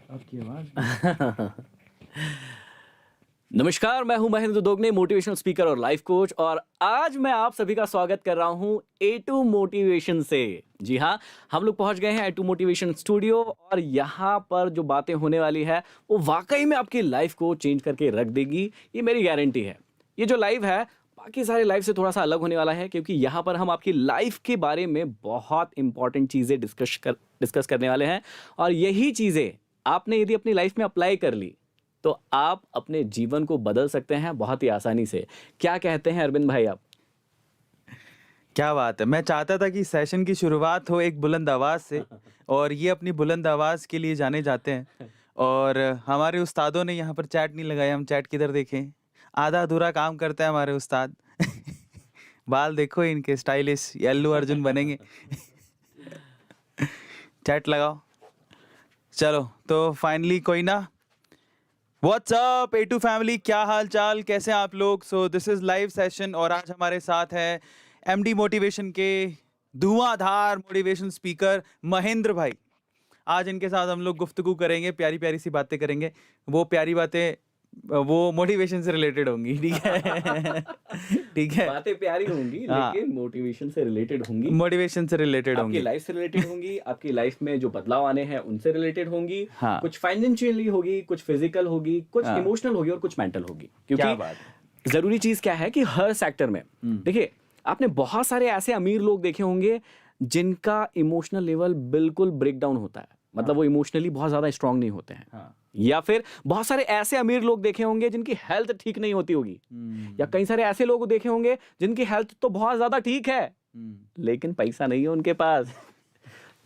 आपकी आवाज नमस्कार, मैं हूं महेंद्र दोगने, मोटिवेशनल स्पीकर और लाइफ कोच। और आज मैं आप सभी का स्वागत कर रहा हूं A2 मोटिवेशन से। जी हाँ, हम लोग पहुंच गए हैं A2 मोटिवेशन स्टूडियो और यहाँ पर जो बातें होने वाली है वो वाकई में आपकी लाइफ को चेंज करके रख देगी, ये मेरी गारंटी है। ये जो लाइव है बाकी सारे लाइफ से थोड़ा सा अलग होने वाला है, क्योंकि यहाँ पर हम आपकी लाइफ के बारे में बहुत इंपॉर्टेंट चीज़ें डिस्कस करने वाले हैं। और यही चीज़ें आपने यदि अपनी लाइफ में अप्लाई कर ली तो आप अपने जीवन को बदल सकते हैं बहुत ही आसानी से। क्या कहते हैं अरविंद भाई आप? क्या बात है। मैं चाहता था कि सेशन की शुरुआत हो एक बुलंद आवाज से, और ये अपनी बुलंद आवाज के लिए जाने जाते हैं। और हमारे उस्तादों ने यहाँ पर चैट नहीं लगाया, हम चैट किधर देखें। आधा अधूरा काम करते हैं हमारे उस्ताद। बाल देखो इनके स्टाइलिश, ये अल्लू अर्जुन बनेंगे। चैट लगाओ। चलो तो फाइनली कोई ना। व्हाट्सअप A2 फैमिली, क्या हाल चाल, कैसे हैं आप लोग। So this is live session और आज हमारे साथ है MD मोटिवेशन के धुआंधार मोटिवेशन स्पीकर महेंद्र भाई। आज इनके साथ हम लोग गुफ्तगू करेंगे, प्यारी प्यारी सी बातें करेंगे। वो प्यारी बातें वो मोटिवेशन से रिलेटेड होंगी, ठीक है। ठीक है, बातें प्यारी होंगी हाँ। लेकिन मोटिवेशन से रिलेटेड होंगी, मोटिवेशन से रिलेटेड आपकी होंगी। लाइफ से रिलेटेड होंगी, आपकी लाइफ में जो बदलाव आने हैं उनसे रिलेटेड होंगी। हाँ। कुछ फाइनेंशियली होगी, कुछ फिजिकल होगी, कुछ हाँ। इमोशनल होगी और कुछ मेंटल होगी। क्या क्योंकि बात जरूरी चीज क्या है कि हर सेक्टर में देखिए, आपने बहुत सारे ऐसे अमीर लोग देखे होंगे जिनका इमोशनल लेवल बिल्कुल ब्रेक डाउन होता है, मतलब वो इमोशनली बहुत ज्यादा स्ट्रांग नहीं होते हैं। हाँ। या फिर बहुत सारे ऐसे अमीर लोग देखे होंगे जिनकी हेल्थ ठीक नहीं होती होगी, या कई सारे ऐसे लोग देखे होंगे जिनकी हेल्थ तो बहुत ज्यादा ठीक है लेकिन पैसा नहीं है उनके पास।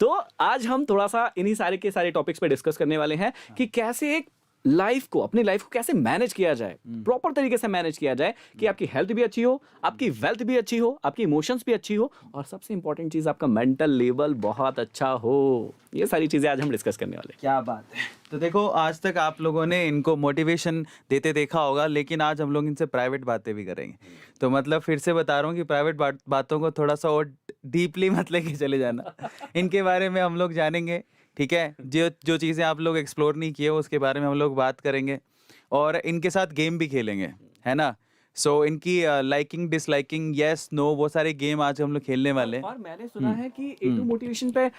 तो आज हम थोड़ा सा इन्हीं सारे के सारे टॉपिक्स पे डिस्कस करने वाले हैं कि कैसे एक लाइफ को, अपनी लाइफ को कैसे मैनेज किया जाए, प्रॉपर तरीके से मैनेज किया जाए कि आपकी हेल्थ भी अच्छी हो, आपकी वेल्थ भी अच्छी हो, आपकी इमोशंस भी अच्छी हो, और सबसे इंपॉर्टेंट चीज आपका मेंटल लेवल बहुत अच्छा हो। ये सारी चीजें आज हम डिस्कस करने वाले हैं। क्या बात है। तो देखो, आज तक आप लोगों ने इनको मोटिवेशन देते देखा होगा, लेकिन आज हम लोग इनसे प्राइवेट बातें भी करेंगे। तो मतलब फिर से बता रहा हूँ कि प्राइवेट बातों को थोड़ा सा और डीपली मत लेके चले जाना। इनके बारे में हम लोग जानेंगे, ठीक है। जो चीज़ें आप लोग एक्सप्लोर नहीं किए उसके बारे में हम लोग बात करेंगे, और इनके साथ गेम भी खेलेंगे, है ना। सो इनकी लाइकिंग डिसलाइकिंग, यस नो, वो सारे गेम आज हम लोग खेलने वाले हैं। और मैंने सुना है कि A2 मोटिवेशन पे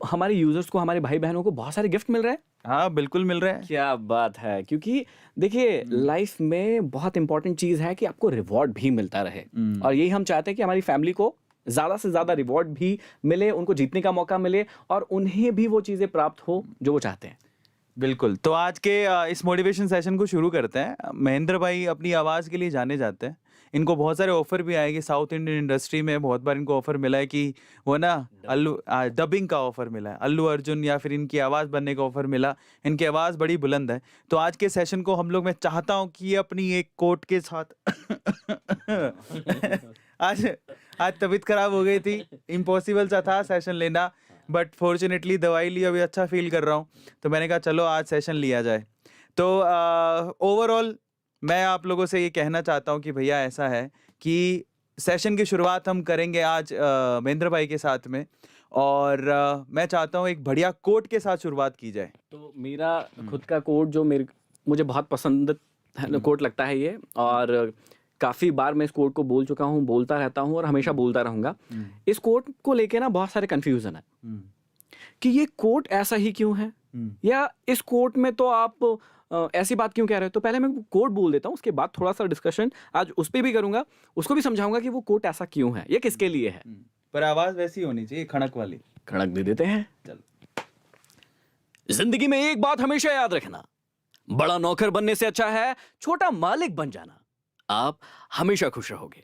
हमारे यूजर्स को, हमारे भाई बहनों को बहुत सारे गिफ्ट मिल रहे हैं। हाँ बिल्कुल मिल रहा है। क्या बात है, क्योंकि देखिए लाइफ में बहुत इंपॉर्टेंट चीज है कि आपको रिवॉर्ड भी मिलता रहे, और यही हम चाहते हैं कि हमारी फैमिली को ज्यादा से ज्यादा रिवॉर्ड भी मिले, उनको जीतने का मौका मिले और उन्हें भी वो चीजें प्राप्त हो जो वो चाहते हैं। बिल्कुल। तो आज के इस मोटिवेशन सेशन को शुरू करते हैं। महेंद्र भाई अपनी आवाज़ के लिए जाने जाते हैं। इनको बहुत सारे ऑफर भी आएंगे साउथ इंडियन इंडस्ट्री में। बहुत बार इनको ऑफर मिला है कि वो ना डबिंग का ऑफर मिला है, अल्लू अर्जुन, या फिर इनकी आवाज़ बनने का ऑफर मिला। इनकी आवाज़ बड़ी बुलंद है। तो आज के सेशन को हम लोग, मैं चाहता हूँ कि अपनी एक कोट के साथ आज तबीयत खराब हो गई थी, इम्पॉसिबल सा था सेशन लेना, बट फॉर्चुनेटली दवाई ली, अभी अच्छा फील कर रहा हूँ। तो मैंने कहा चलो आज सेशन लिया जाए। तो ओवरऑल मैं आप लोगों से ये कहना चाहता हूँ कि भैया ऐसा है कि सेशन की शुरुआत हम करेंगे आज महेंद्र भाई के साथ में, और मैं चाहता हूँ एक बढ़िया कोट के साथ शुरुआत की जाए। तो मेरा खुद का कोट जो मुझे बहुत पसंद कोट लगता है ये, और काफी बार मैं इस कोट को बोल चुका हूँ, बोलता रहता हूँ और हमेशा बोलता रहूंगा। इस कोट को लेके ना बहुत सारे कंफ्यूजन है कि ये कोट ऐसा ही क्यों है, या इस कोट में तो आप ऐसी बात क्यों कह रहे हो। तो पहले मैं कोट बोल देता हूँ, उसके बाद थोड़ा सा डिस्कशन आज उस पर भी करूंगा, उसको भी समझाऊंगा कि वो कोट ऐसा क्यों है, ये किसके लिए है। पर आवाज वैसी होनी चाहिए, खड़क वाली। खड़क दे देते हैं। चलो। जिंदगी में एक बात हमेशा याद रखना, बड़ा नौकर बनने से अच्छा है छोटा मालिक बन जाना, आप हमेशा खुश रहोगे।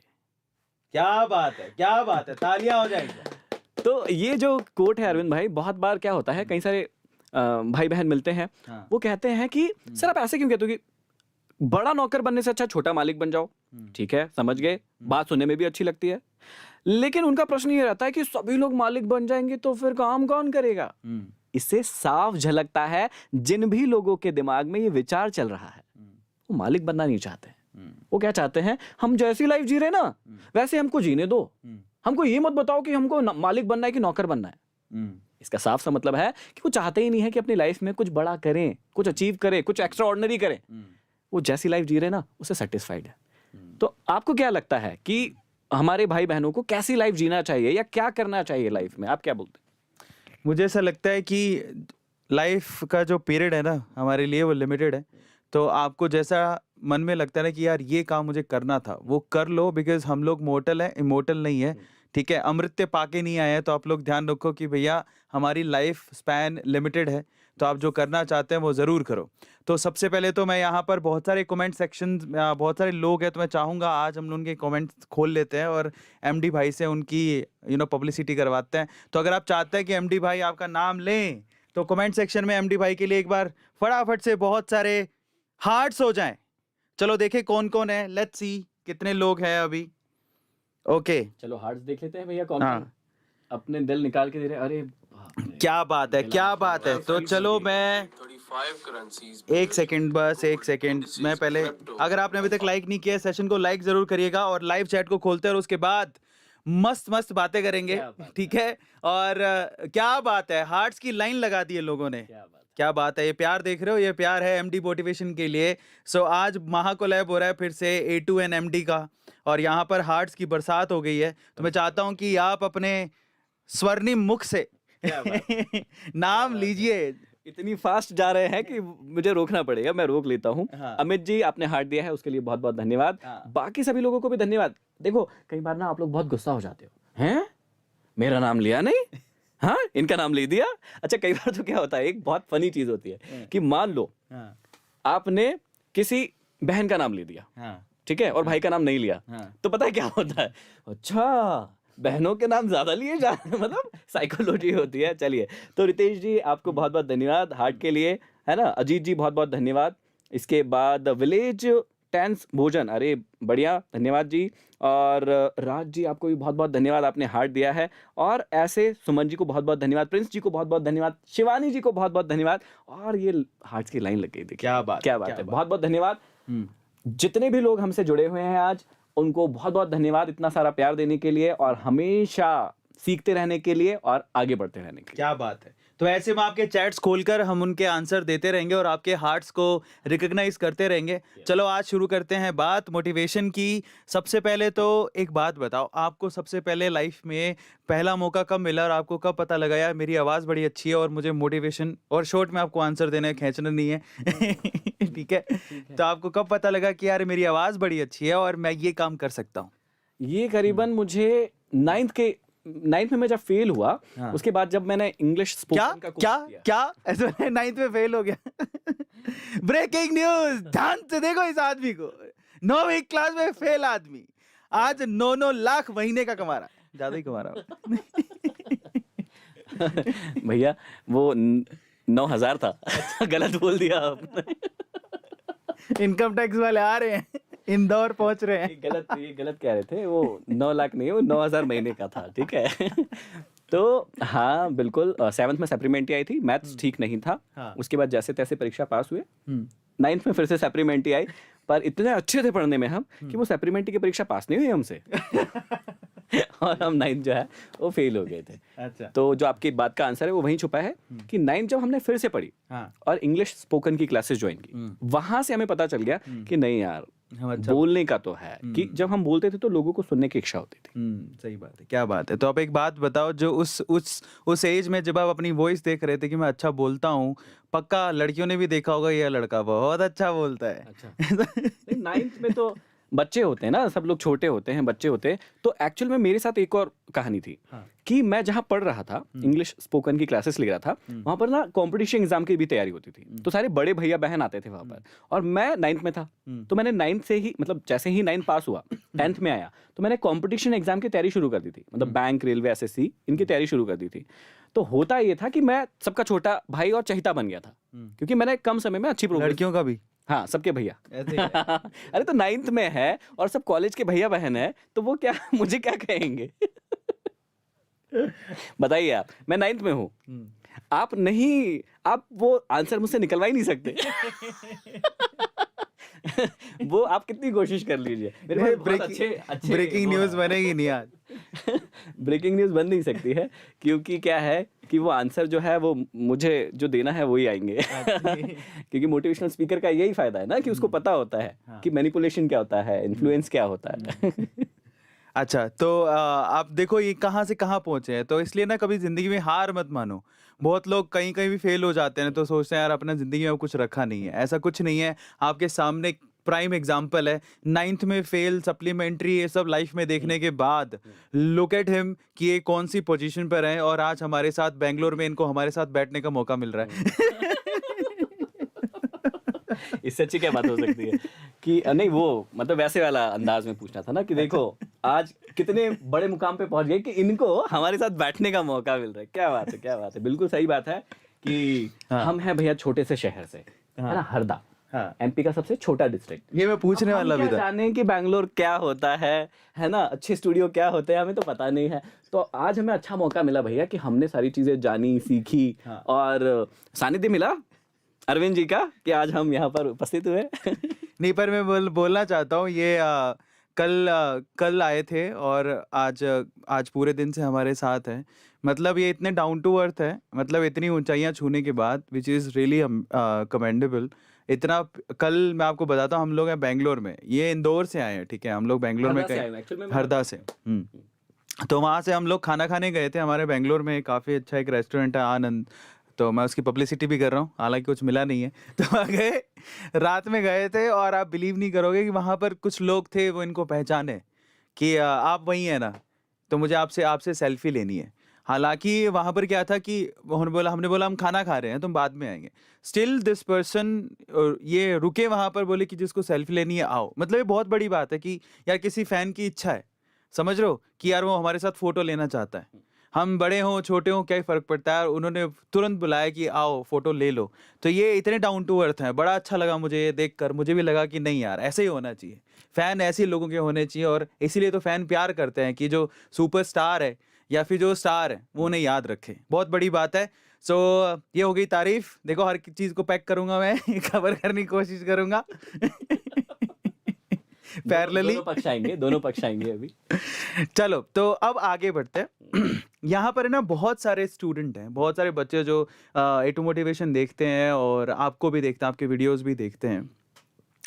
क्या बात है, क्या बात है, तालियां हो जाएंगी। तो ये जो कोट है अरविंद भाई, बहुत बार क्या होता है, कई सारे भाई बहन मिलते हैं, हाँ। वो कहते हैं कि सर आप ऐसे क्यों कहते हो कि बड़ा नौकर बनने से अच्छा छोटा मालिक बन जाओ। ठीक है, समझ गए, बात सुनने में भी अच्छी लगती है, लेकिन उनका प्रश्न ये रहता है कि सभी लोग मालिक बन जाएंगे तो फिर काम कौन करेगा। इससे साफ झलकता है जिन भी लोगों के दिमाग में ये विचार चल रहा है वो मालिक बनना नहीं चाहते। वो क्या चाहते हैं, हम जैसी लाइफ जी रहे ना वैसे हमको जीने दो, हमको ये मत बताओ कि हमको मालिक बनना है कि नौकर बनना है। इसका साफ सा मतलब है कि वो चाहते ही नहीं है कि अपनी लाइफ में कुछ बड़ा करें, कुछ अचीव करें, कुछ एक्स्ट्रा ऑर्डिनरी करें। वो जैसी लाइफ जी रहे हैं ना, उससे सेटिस्फाइड है। तो आपको क्या लगता है कि हमारे भाई बहनों को कैसी लाइफ जीना चाहिए या क्या करना चाहिए लाइफ में? आप क्या बोलते हैं? मुझे ऐसा लगता है कि लाइफ का जो पीरियड है ना हमारे लिए वो लिमिटेड है। तो आपको जैसा मन में लगता है ना कि यार ये काम मुझे करना था, वो कर लो, बिकॉज हम लोग मोर्टल हैं, इमोर्टल नहीं है। ठीक है, अमृत्य पाके नहीं आए हैं। तो आप लोग ध्यान रखो कि भैया हमारी लाइफ स्पैन लिमिटेड है। तो आप जो करना चाहते हैं वो ज़रूर करो। तो सबसे पहले तो मैं यहाँ पर बहुत सारे कमेंट सेक्शन, बहुत सारे लोग हैं, तो मैं चाहूँगा आज हम लोग उनके कमेंट्स खोल लेते हैं और एमडी भाई से उनकी पब्लिसिटी करवाते हैं। तो अगर आप चाहते हैं कि एमडी भाई आपका नाम लें तो कमेंट सेक्शन में एमडी भाई के लिए एक बार फटाफट से बहुत सारे हार्ट्स हो जाएं। चलो देखें कौन कौन है, लेट्स सी कितने लोग हैं अभी। ओके, चलो हार्ट्स देख लेते हैं भैया कौन हाँ। कौन अपने दिल निकाल के दे रहे हैं। अरे बाप रे। क्या बात है, क्या बात है। तो चलो मैं 35 currencies. एक सेकंड, बस एक सेकंड। मैं पहले, अगर आपने अभी तक लाइक नहीं किया सेशन को लाइक जरूर करिएगा और लाइव चैट को खोलते हैं और उसके बाद मस्त मस्त बातें करेंगे। क्या बात है। ठीक है, और क्या बात है, हार्ट्स की लाइन लगा दी है लोगों ने। क्या बात क्या बात है, ये प्यार देख रहे हो, ये प्यार है एमडी मोटिवेशन के लिए। सो आज महाकोलैब हो रहा है फिर से A2 एंड एमडी का, और यहाँ पर हार्ट्स की बरसात हो गई है। तो मैं चाहता हूँ कि आप अपने स्वर्णिम मुख से क्या बात नाम लीजिए। इतनी फास्ट जा रहे हैं कि मुझे रोकना पड़ेगा, मैं रोक लेता हूँ। हाँ। अमित जी आपने हार्ट दिया है उसके लिए बहुत बहुत धन्यवाद। हाँ। बाकी सभी लोगों को भी धन्यवाद। देखो कई बार ना आप लोग बहुत गुस्सा हो जाते हो, हैं मेरा नाम लिया नहीं, हाँ इनका नाम ले दिया। अच्छा कई बार तो क्या होता है, एक बहुत फनी चीज होती है कि मान लो हाँ, आपने किसी बहन का नाम ले दिया, हाँ, ठीक है, और भाई का नाम नहीं लिया, हाँ। तो पता है क्या होता है, अच्छा बहनों के नाम ज्यादा लिए जा रहे हैं, मतलब साइकोलॉजी होती है। चलिए, तो रितेश जी आपको बहुत बहुत धन्यवाद हार्ट के लिए, है ना। अजीत जी बहुत बहुत धन्यवाद। इसके बाद विलेज टेंस भोजन, अरे बढ़िया, धन्यवाद जी। और राज जी आपको भी बहुत बहुत धन्यवाद, आपने हार्ट दिया है। और ऐसे सुमन जी को बहुत बहुत धन्यवाद, प्रिंस जी को बहुत बहुत धन्यवाद, शिवानी जी को बहुत बहुत धन्यवाद। और ये हार्ट्स की लाइन लग गई, देखिए क्या बात क्या है, बात क्या है। बात। बहुत बहुत धन्यवाद। जितने भी लोग हमसे जुड़े हुए हैं आज, उनको बहुत बहुत धन्यवाद इतना सारा प्यार देने के लिए और हमेशा सीखते रहने के लिए और आगे बढ़ते रहने के लिए। क्या बात है। तो ऐसे में आपके चैट्स खोलकर हम उनके आंसर देते रहेंगे और आपके हार्ट्स को रिकॉग्नाइज करते रहेंगे। चलो आज शुरू करते हैं बात मोटिवेशन की। सबसे पहले तो एक बात बताओ, आपको सबसे पहले लाइफ में पहला मौका कब मिला और आपको कब पता लगा यार मेरी आवाज़ बड़ी अच्छी है और मुझे मोटिवेशन, और शॉर्ट में आपको आंसर देना है, खींचना नहीं है। ठीक है, तो आपको कब पता लगा कि यार मेरी आवाज़ बड़ी अच्छी है और मैं ये काम कर सकता हूँ? ये करीबन मुझे नाइन्थ में मैं जब फेल हुआ, हाँ। उसके बाद जब मैंने इंग्लिश क्या स्पोकन का कोर्स क्या किया। क्या ऐसे 9th में फेल हो गया? ब्रेकिंग न्यूज, ध्यान से देखो इस आदमी को। 9वीं क्लास में फेल आदमी आज 9 लाख महीने का कमा रहा है, ज्यादा ही कमा रहा है। भैया वो 9,000 था। गलत बोल दिया आपने। इनकम टैक्स वाले आ रहे हैं, इंदौर पहुंच रहे हैं। ये गलत कह रहे थे, वो 9 लाख नहीं, वो 9,000 महीने का था, ठीक है। तो हाँ बिल्कुल, 7th में सप्लीमेंट्री आई थी, मैथ्स ठीक नहीं था। हाँ। उसके बाद जैसे तैसे परीक्षा पास हुए, 9th में फिर से सप्लीमेंट्री आई, पर इतने अच्छे थे पढ़ने में हम कि वो सप्लीमेंट्री की परीक्षा पास नहीं हुई हमसे। और हम 9th जो है वो फेल हो गए थे। अच्छा। तो जो आपकी बात का आंसर है वो वहीं छुपा है कि 9th जब हमने फिर से पढ़ी हाँ। और इंग्लिश स्पोकन की क्लासेस ज्वाइन की, वहां से हमें पता चल गया कि नहीं यार, हम अच्छा बोलने का तो है कि जब हम बोलते थे तो लोगों को सुनने की इच्छा होती थी। सही बात है, क्या बात है। तो आप एक बात बताओ, जो उस एज में जब आप अपनी वॉइस देख रहे थे कि मैं अच्छा बोलता हूँ, पक्का लड़कियों ने भी देखा होगा ये लड़का बहुत अच्छा बोलता है। अच्छा। 9th में तो बच्चे होते हैं ना, सब लोग छोटे होते हैं, बच्चे होते हैं। तो एक्चुअल में मेरे साथ एक और कहानी थी। हाँ। कि मैं जहाँ पढ़ रहा था, इंग्लिश स्पोकन की क्लासेस ले रहा था, वहाँ पर ना कंपटीशन एग्जाम की भी तैयारी होती थी। तो सारे बड़े भैया बहन आते थे वहाँ पर, और मैं 9th में था। तो मैंने 9th से ही, मतलब जैसे ही 9th पास हुआ, 10th में आया, तो मैंने कंपटीशन एग्जाम की तैयारी शुरू कर दी थी। मतलब बैंक, रेलवे, SSC इनकी तैयारी शुरू कर दी थी। तो होता ये था कि मैं सबका छोटा भाई और चहेता बन गया था, क्योंकि मैंने कम समय में अच्छी प्रोग्रेस। लड़कियों का भी हाँ, सबके भैया। ऐसे ही है। अरे तो 9th में है और सब कॉलेज के भैया बहन है, तो वो क्या मुझे क्या कहेंगे? बताइए आप, मैं 9th में हूँ, आप नहीं, आप वो आंसर मुझसे निकलवा ही नहीं सकते। वो आप कितनी कोशिश कर लीजिए, मेरे पास बहुत अच्छे ब्रेकिंग वो न्यूज़ है। बनेगी नहीं आज। ब्रेकिंग न्यूज़ बन नहीं सकती है, क्योंकि क्या है कि वो आंसर जो है वो मुझे जो देना है वही आएंगे। क्योंकि मोटिवेशनल स्पीकर का यही फायदा है ना कि उसको पता होता है कि मैनिपुलेशन क्या होता है, इन्फ्लुएंस क्या होता है। अच्छा, तो आप देखो ये कहाँ से कहाँ पहुँचे हैं, तो इसलिए ना कभी ज़िंदगी में हार मत मानो। बहुत लोग कहीं-कहीं भी फेल हो जाते हैं तो सोचते हैं यार अपना ज़िंदगी में अब कुछ रखा नहीं है। ऐसा कुछ नहीं है, आपके सामने एक प्राइम एग्ज़ाम्पल है। 9th में फेल, सप्लीमेंट्री ये सब लाइफ़ में देखने के बाद लुक एट हिम कि ये कौन-सी पोज़ीशन पर हैं और आज हमारे साथ बैंगलोर में इनको हमारे साथ बैठने का मौका मिल रहा है। इससे अच्छी क्या बात हो सकती है कि नहीं, वो मतलब वैसे वाला अंदाज में पूछना था ना कि देखो आज कितने बड़े मुकाम पे पहुंच गए कि इनको हमारे साथ बैठने का मौका मिल रहा है। क्या बात है, क्या बात है, बिल्कुल सही बात है कि हाँ। हम हैं भैया छोटे से शहर से, है ना, हरदा, हाँ। एमपी का सबसे छोटा डिस्ट्रिक्ट। ये मैं पूछने वाला भी था। जाने कि बैंगलोर क्या होता है ना, अच्छे स्टूडियो क्या होते हैं, हमें तो पता नहीं है। तो आज हमें अच्छा मौका मिला भैया कि हमने सारी चीजें जानी, सीखी, हाँ। और सानिध्य मिला अरविंद जी का कि आज हम यहाँ पर उपस्थित हुए। नहीं, पर मैं बोलना चाहता हूँ ये कल आए थे और आज पूरे दिन से हमारे साथ हैं। मतलब ये इतने डाउन टू अर्थ है, मतलब इतनी ऊंचाइयां छूने के बाद विच इज़ रियली कमेंडेबल। इतना कल मैं आपको बताता हूँ, हम लोग हैं बैंगलोर में, ये इंदौर से आए हैं, ठीक है, हम लोग बैंगलोर में हरदा से आए कहीं हैं, actually में हरदा से। तो वहाँ से हम लोग खाना खाने गए थे, हमारे बैंगलोर में काफ़ी अच्छा एक रेस्टोरेंट है आनंद, तो मैं उसकी पब्लिसिटी भी कर रहा हूँ, हालांकि कुछ मिला नहीं है। तो वहाँ गए, रात में गए थे और आप बिलीव नहीं करोगे कि वहाँ पर कुछ लोग थे, वो इनको पहचाने कि आप वही हैं ना, तो मुझे आपसे आपसे सेल्फी लेनी है। हालांकि वहाँ पर क्या था कि हमने बोला हम खाना खा रहे हैं, तुम बाद में आएंगे। स्टिल दिस पर्सन ये रुके वहाँ पर, बोले कि जिसको सेल्फी लेनी है आओ। मतलब ये बहुत बड़ी बात है कि यार किसी फैन की इच्छा है, समझ रहे हो, कि यार वो हमारे साथ फोटो लेना चाहता है। हम बड़े हों छोटे हों क्या ही फर्क पड़ता है, और उन्होंने तुरंत बुलाया कि आओ फोटो ले लो। तो ये इतने डाउन टू अर्थ हैं, बड़ा अच्छा लगा मुझे ये देखकर। मुझे भी लगा कि नहीं यार ऐसे ही होना चाहिए, फैन ऐसे लोगों के होने चाहिए, और इसीलिए तो फैन प्यार करते हैं कि जो सुपरस्टार है या फिर जो स्टार है वो उन्हें याद रखे। बहुत बड़ी बात है। सो ये हो गई तारीफ। देखो हर चीज को पैक करूंगा मैं, कवर करने की कोशिश करूंगा। पैरेलली दोनों पक्ष आएंगे अभी। चलो तो अब आगे बढ़ते हैं। यहाँ पर है ना बहुत सारे स्टूडेंट हैं, बहुत सारे बच्चे जो A2 मोटिवेशन देखते हैं और आपको भी देखते हैं, आपके वीडियोस भी देखते हैं।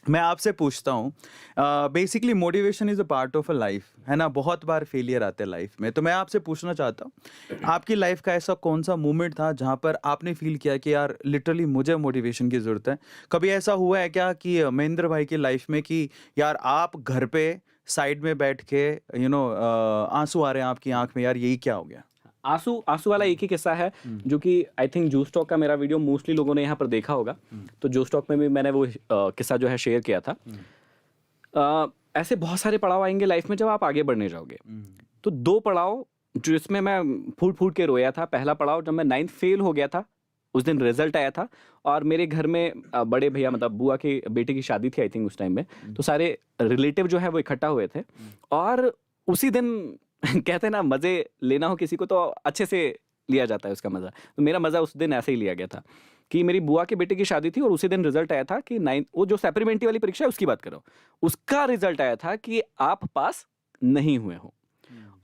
मैं आपसे पूछता हूँ, basically motivation is a part of a life, है ना, बहुत बार फेलियर आते हैं लाइफ में। तो मैं आपसे पूछना चाहता हूँ, आपकी लाइफ का ऐसा कौन सा मोमेंट था जहाँ पर आपने फील किया कि यार लिटरली मुझे मोटिवेशन की ज़रूरत है? कभी ऐसा हुआ है क्या कि महेंद्र भाई की लाइफ में कि यार आप घर पे साइड में बैठ के आंसू आ रहे हैं आपकी आंख में, यार यही क्या हो गया? आंसू वाला एक ही किस्सा है जो कि आई थिंक जूस टॉक का मेरा वीडियो मोस्टली लोगों ने यहाँ पर देखा होगा। तो जूस टॉक में भी मैंने वो किस्सा जो है शेयर किया था। ऐसे बहुत सारे पड़ाव आएंगे लाइफ में जब आप आगे बढ़ने जाओगे। तो दो पड़ाव जिसमें मैं फूट फूट के रोया था। पहला पड़ाव जब मैं 9th फेल हो गया था, उस दिन रिजल्ट आया था और मेरे घर में बड़े भैया मतलब बुआ के बेटे की शादी थी आई थिंक उस टाइम में। तो सारे रिलेटिव जो है वो इकट्ठा हुए थे और उसी दिन कहते हैं ना मजे लेना हो किसी को तो अच्छे से लिया जाता है उसका मजा। तो मेरा मजा उस दिन ऐसे ही लिया गया था कि मेरी बुआ के बेटे की शादी थी और उसी दिन रिजल्ट आया था कि 9 वो जो सप्लीमेंट्री वाली परीक्षा है उसकी बात कर रहा हूँ, उसका रिजल्ट आया था कि आप पास नहीं हुए हो।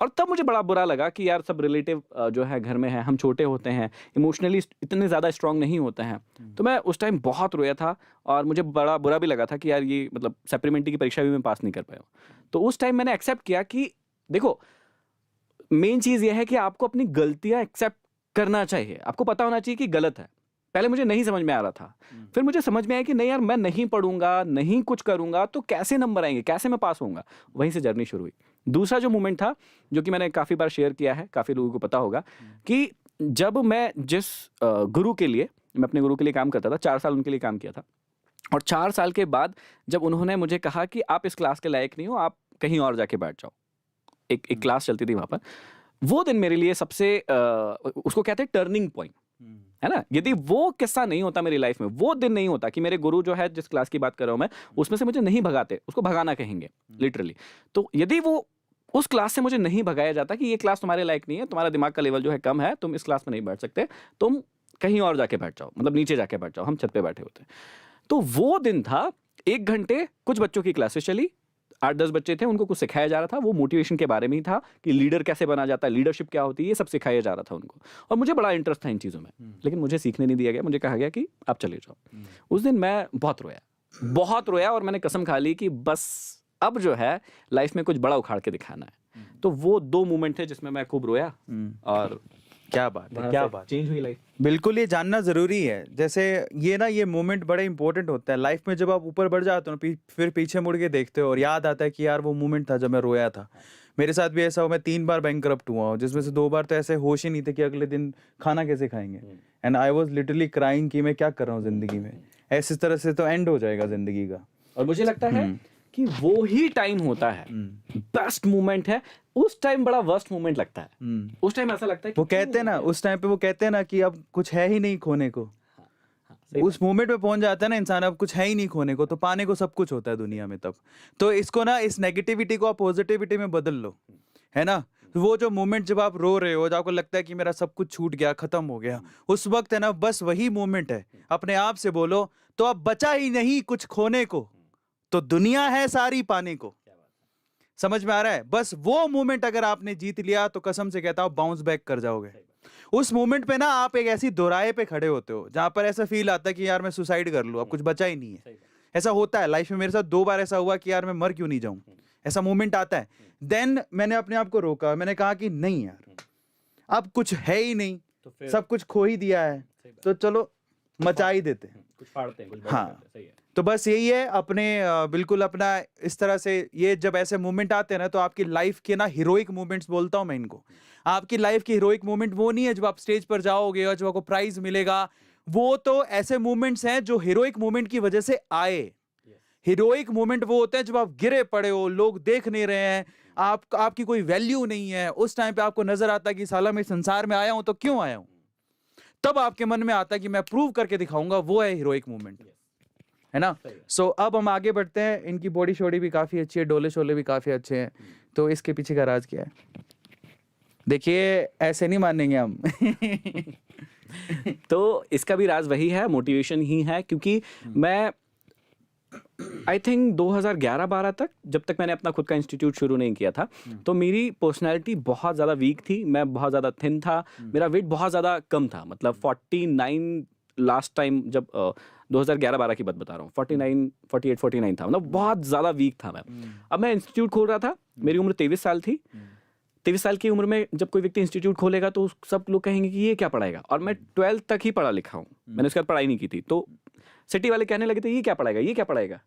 और तब मुझे बड़ा बुरा लगा कि यार सब रिलेटिव जो है घर में है, हम छोटे होते हैं, इमोशनली इतने ज़्यादा स्ट्रांग नहीं होते हैं। तो मैं उस टाइम बहुत रोया था और मुझे बड़ा बुरा भी लगा था कि यार ये मतलब सप्लीमेंट्री की परीक्षा भी मैं पास नहीं कर पाया। तो उस टाइम मैंने एक्सेप्ट किया कि देखो मेन चीज़ ये है कि आपको अपनी गलतियां एक्सेप्ट करना चाहिए। आपको पता होना चाहिए कि गलत है। पहले मुझे नहीं समझ में आ रहा था, फिर मुझे समझ में आया कि नहीं यार मैं नहीं पढ़ूंगा, नहीं कुछ करूंगा तो कैसे नंबर आएंगे, कैसे मैं पास होऊंगा। वहीं से जर्नी शुरू हुई। दूसरा जो मोमेंट था जो कि मैंने काफ़ी बार शेयर किया है, काफ़ी लोगों को पता होगा कि जब मैं जिस गुरु के लिए मैं अपने गुरु के लिए काम करता था, 4 साल उनके लिए काम किया था और 4 साल के बाद जब उन्होंने मुझे कहा कि आप इस क्लास के लायक नहीं हो, आप कहीं और जाके बैठ जाओ। एक क्लास चलती थी वहाँ पर। वो दिन मेरे लिए सबसे उसको कहते हैं टर्निंग पॉइंट, है ना। यदि वो किस्सा नहीं होता मेरी लाइफ में, वो दिन नहीं होता कि मेरे गुरु जो है जिस क्लास की बात कर रहा हूँ मैं, उसमें से मुझे नहीं भगाते, उसको भगाना कहेंगे लिटरली। तो यदि वो उस क्लास से मुझे नहीं भगाया जाता कि ये क्लास तुम्हारे लायक नहीं है, तुम्हारा दिमाग का लेवल जो है कम है, तुम इस क्लास में नहीं बैठ सकते, तुम कहीं और जाके बैठ जाओ, मतलब नीचे जाके बैठ जाओ, हम छत पे बैठे होते। तो वो दिन था 1 घंटे कुछ बच्चों की क्लासेस चली, 8-10 बच्चे थे, उनको कुछ सिखाया जा रहा था, वो मोटिवेशन के बारे में ही था कि लीडर कैसे बना जाता है, लीडरशिप क्या होती है, ये सब सिखाया जा रहा था उनको। और मुझे बड़ा इंटरेस्ट था इन चीज़ों में, लेकिन मुझे सीखने नहीं दिया गया। मुझे कहा गया कि आप चले जाओ। उस दिन मैं बहुत रोया और मैंने कसम खा ली कि बस अब जो है लाइफ में कुछ बड़ा उखाड़ के दिखाना है। तो वो 2 मोमेंट थे जिसमें मैं खूब रोया और क्या बात है, क्या बात, चेंज हुई लाइफ। बिल्कुल ये जानना जरूरी है। जैसे ये मोमेंट बड़ा इंपॉर्टेंट होता है लाइफ में। जब आप ऊपर बढ़ जाते हो ना, फिर पीछे मुड़ के देखते हो और याद आता है कि यार वो मोमेंट था जब मैं रोया था। मेरे साथ भी ऐसा हुआ, मैं 3 बार बैंकरप्ट हुआ हूँ, जिसमें से 2 बार तो ऐसे होश ही नहीं थे कि अगले दिन खाना कैसे खाएंगे। And I was literally crying कि मैं क्या कर रहा हूँ जिंदगी में। ऐसी तरह से तो एंड हो जाएगा जिंदगी का। और मुझे लगता है कि वो ही टाइम होता है, बेस्ट मोमेंट है। उस टाइम बड़ा वर्स्ट मोमेंट लगता है। उस टाइम ऐसा लगता है कि वो कहते हैं ना, उस टाइम पे वो कहते हैं ना कि अब कुछ है ही नहीं खोने को। उस मोमेंट पे पहुंच जाता है ना इंसान, अब कुछ है ही नहीं खोने को, तो पाने को सब कुछ होता है दुनिया में तब। तो इसको ना, इस नेगेटिविटी को आप पॉजिटिविटी में बदल लो, है ना। वो जो मोमेंट जब आप रो रहे हो, जब आपको लगता है कि मेरा सब कुछ छूट गया, खत्म हो गया, उस वक्त है ना, बस वही मोमेंट है। अपने आप से बोलो, तो अब बचा ही नहीं कुछ खोने को, तो दुनिया है सारी पाने को। समझ में आ रहा है? बस वो मोमेंट अगर आपने जीत लिया तो कसम से कहता हूं बाउंस बैक कर जाओगे। उस मोमेंट पे ना आप एक ऐसी दोराहे पे खड़े होते हो जहां पर ऐसा फील आता है कि यार मैं सुसाइड कर लूं, अब कुछ बचा ही नहीं है। ऐसा होता है लाइफ में। मेरे साथ 2 बार ऐसा हुआ कि यार मैं मर क्यों नहीं जाऊं, ऐसा मोमेंट आता है। देन मैंने अपने आप को रोका, मैंने कहा कि नहीं यार, अब कुछ है ही नहीं, सब कुछ खो ही दिया है, तो चलो मचा ही देते हैं, कुछ फाड़ते हैं, कुछ हाँ। करते हैं। सही है। तो बस यही है, अपने बिल्कुल अपना इस तरह से, ये जब ऐसे मोमेंट आते हैं ना, तो आपकी लाइफ के ना हीरोइक मोमेंट्स बोलता हूं मैं इनको। आपकी लाइफ की हीरोइक मोमेंट वो नहीं है जब आप स्टेज पर जाओगे और जब आपको प्राइज मिलेगा। वो तो ऐसे मोमेंट्स हैं जो हीरोइक मोमेंट की वजह से आए। हीरोइक मोमेंट वो होते हैं जब आप गिरे पड़े हो, लोग देख नहीं रहे हैं, आपकी कोई वैल्यू नहीं है। उस टाइम पे आपको नजर आता है कि साला मैं संसार में आया हूं तो क्यों आया हूं। तब आपके मन में आता है कि मैं प्रूव करके दिखाऊंगा। वो है हीरोइक मोमेंट, है ना। सो अब हम आगे बढ़ते हैं। इनकी बॉडी शॉडी भी काफी अच्छी है, डोले शोले भी काफी अच्छे हैं। तो इसके पीछे का राज क्या है? देखिए, ऐसे नहीं मानेंगे हम। तो इसका भी राज वही है, मोटिवेशन ही है। क्योंकि मैं आई थिंक 2011-12 तक, जब तक मैंने अपना खुद का इंस्टीट्यूट शुरू नहीं किया था, तो मेरी पर्सनैलिटी बहुत ज़्यादा वीक थी। मैं बहुत ज़्यादा थिन था, मेरा वेट बहुत ज़्यादा कम था। मतलब 49 लास्ट टाइम, जब 2011-12 की बात बता रहा हूँ, 48-49 था। मतलब बहुत ज़्यादा वीक था मैं। अब मैं इंस्टीट्यूट खोल रहा था, मेरी उम्र 23 साल थी। 23 साल की उम्र में जब कोई व्यक्ति इंस्टीट्यूट खोलेगा तो सब लोग कहेंगे कि ये क्या पढ़ाएगा। और मैं 12th तक ही पढ़ा लिखा हूँ, मैंने उसके बाद पढ़ाई नहीं की थी। तो सिटी वाले कहने लगे थे ये क्या पढ़ाएगा, ये क्या पढ़ाएगा।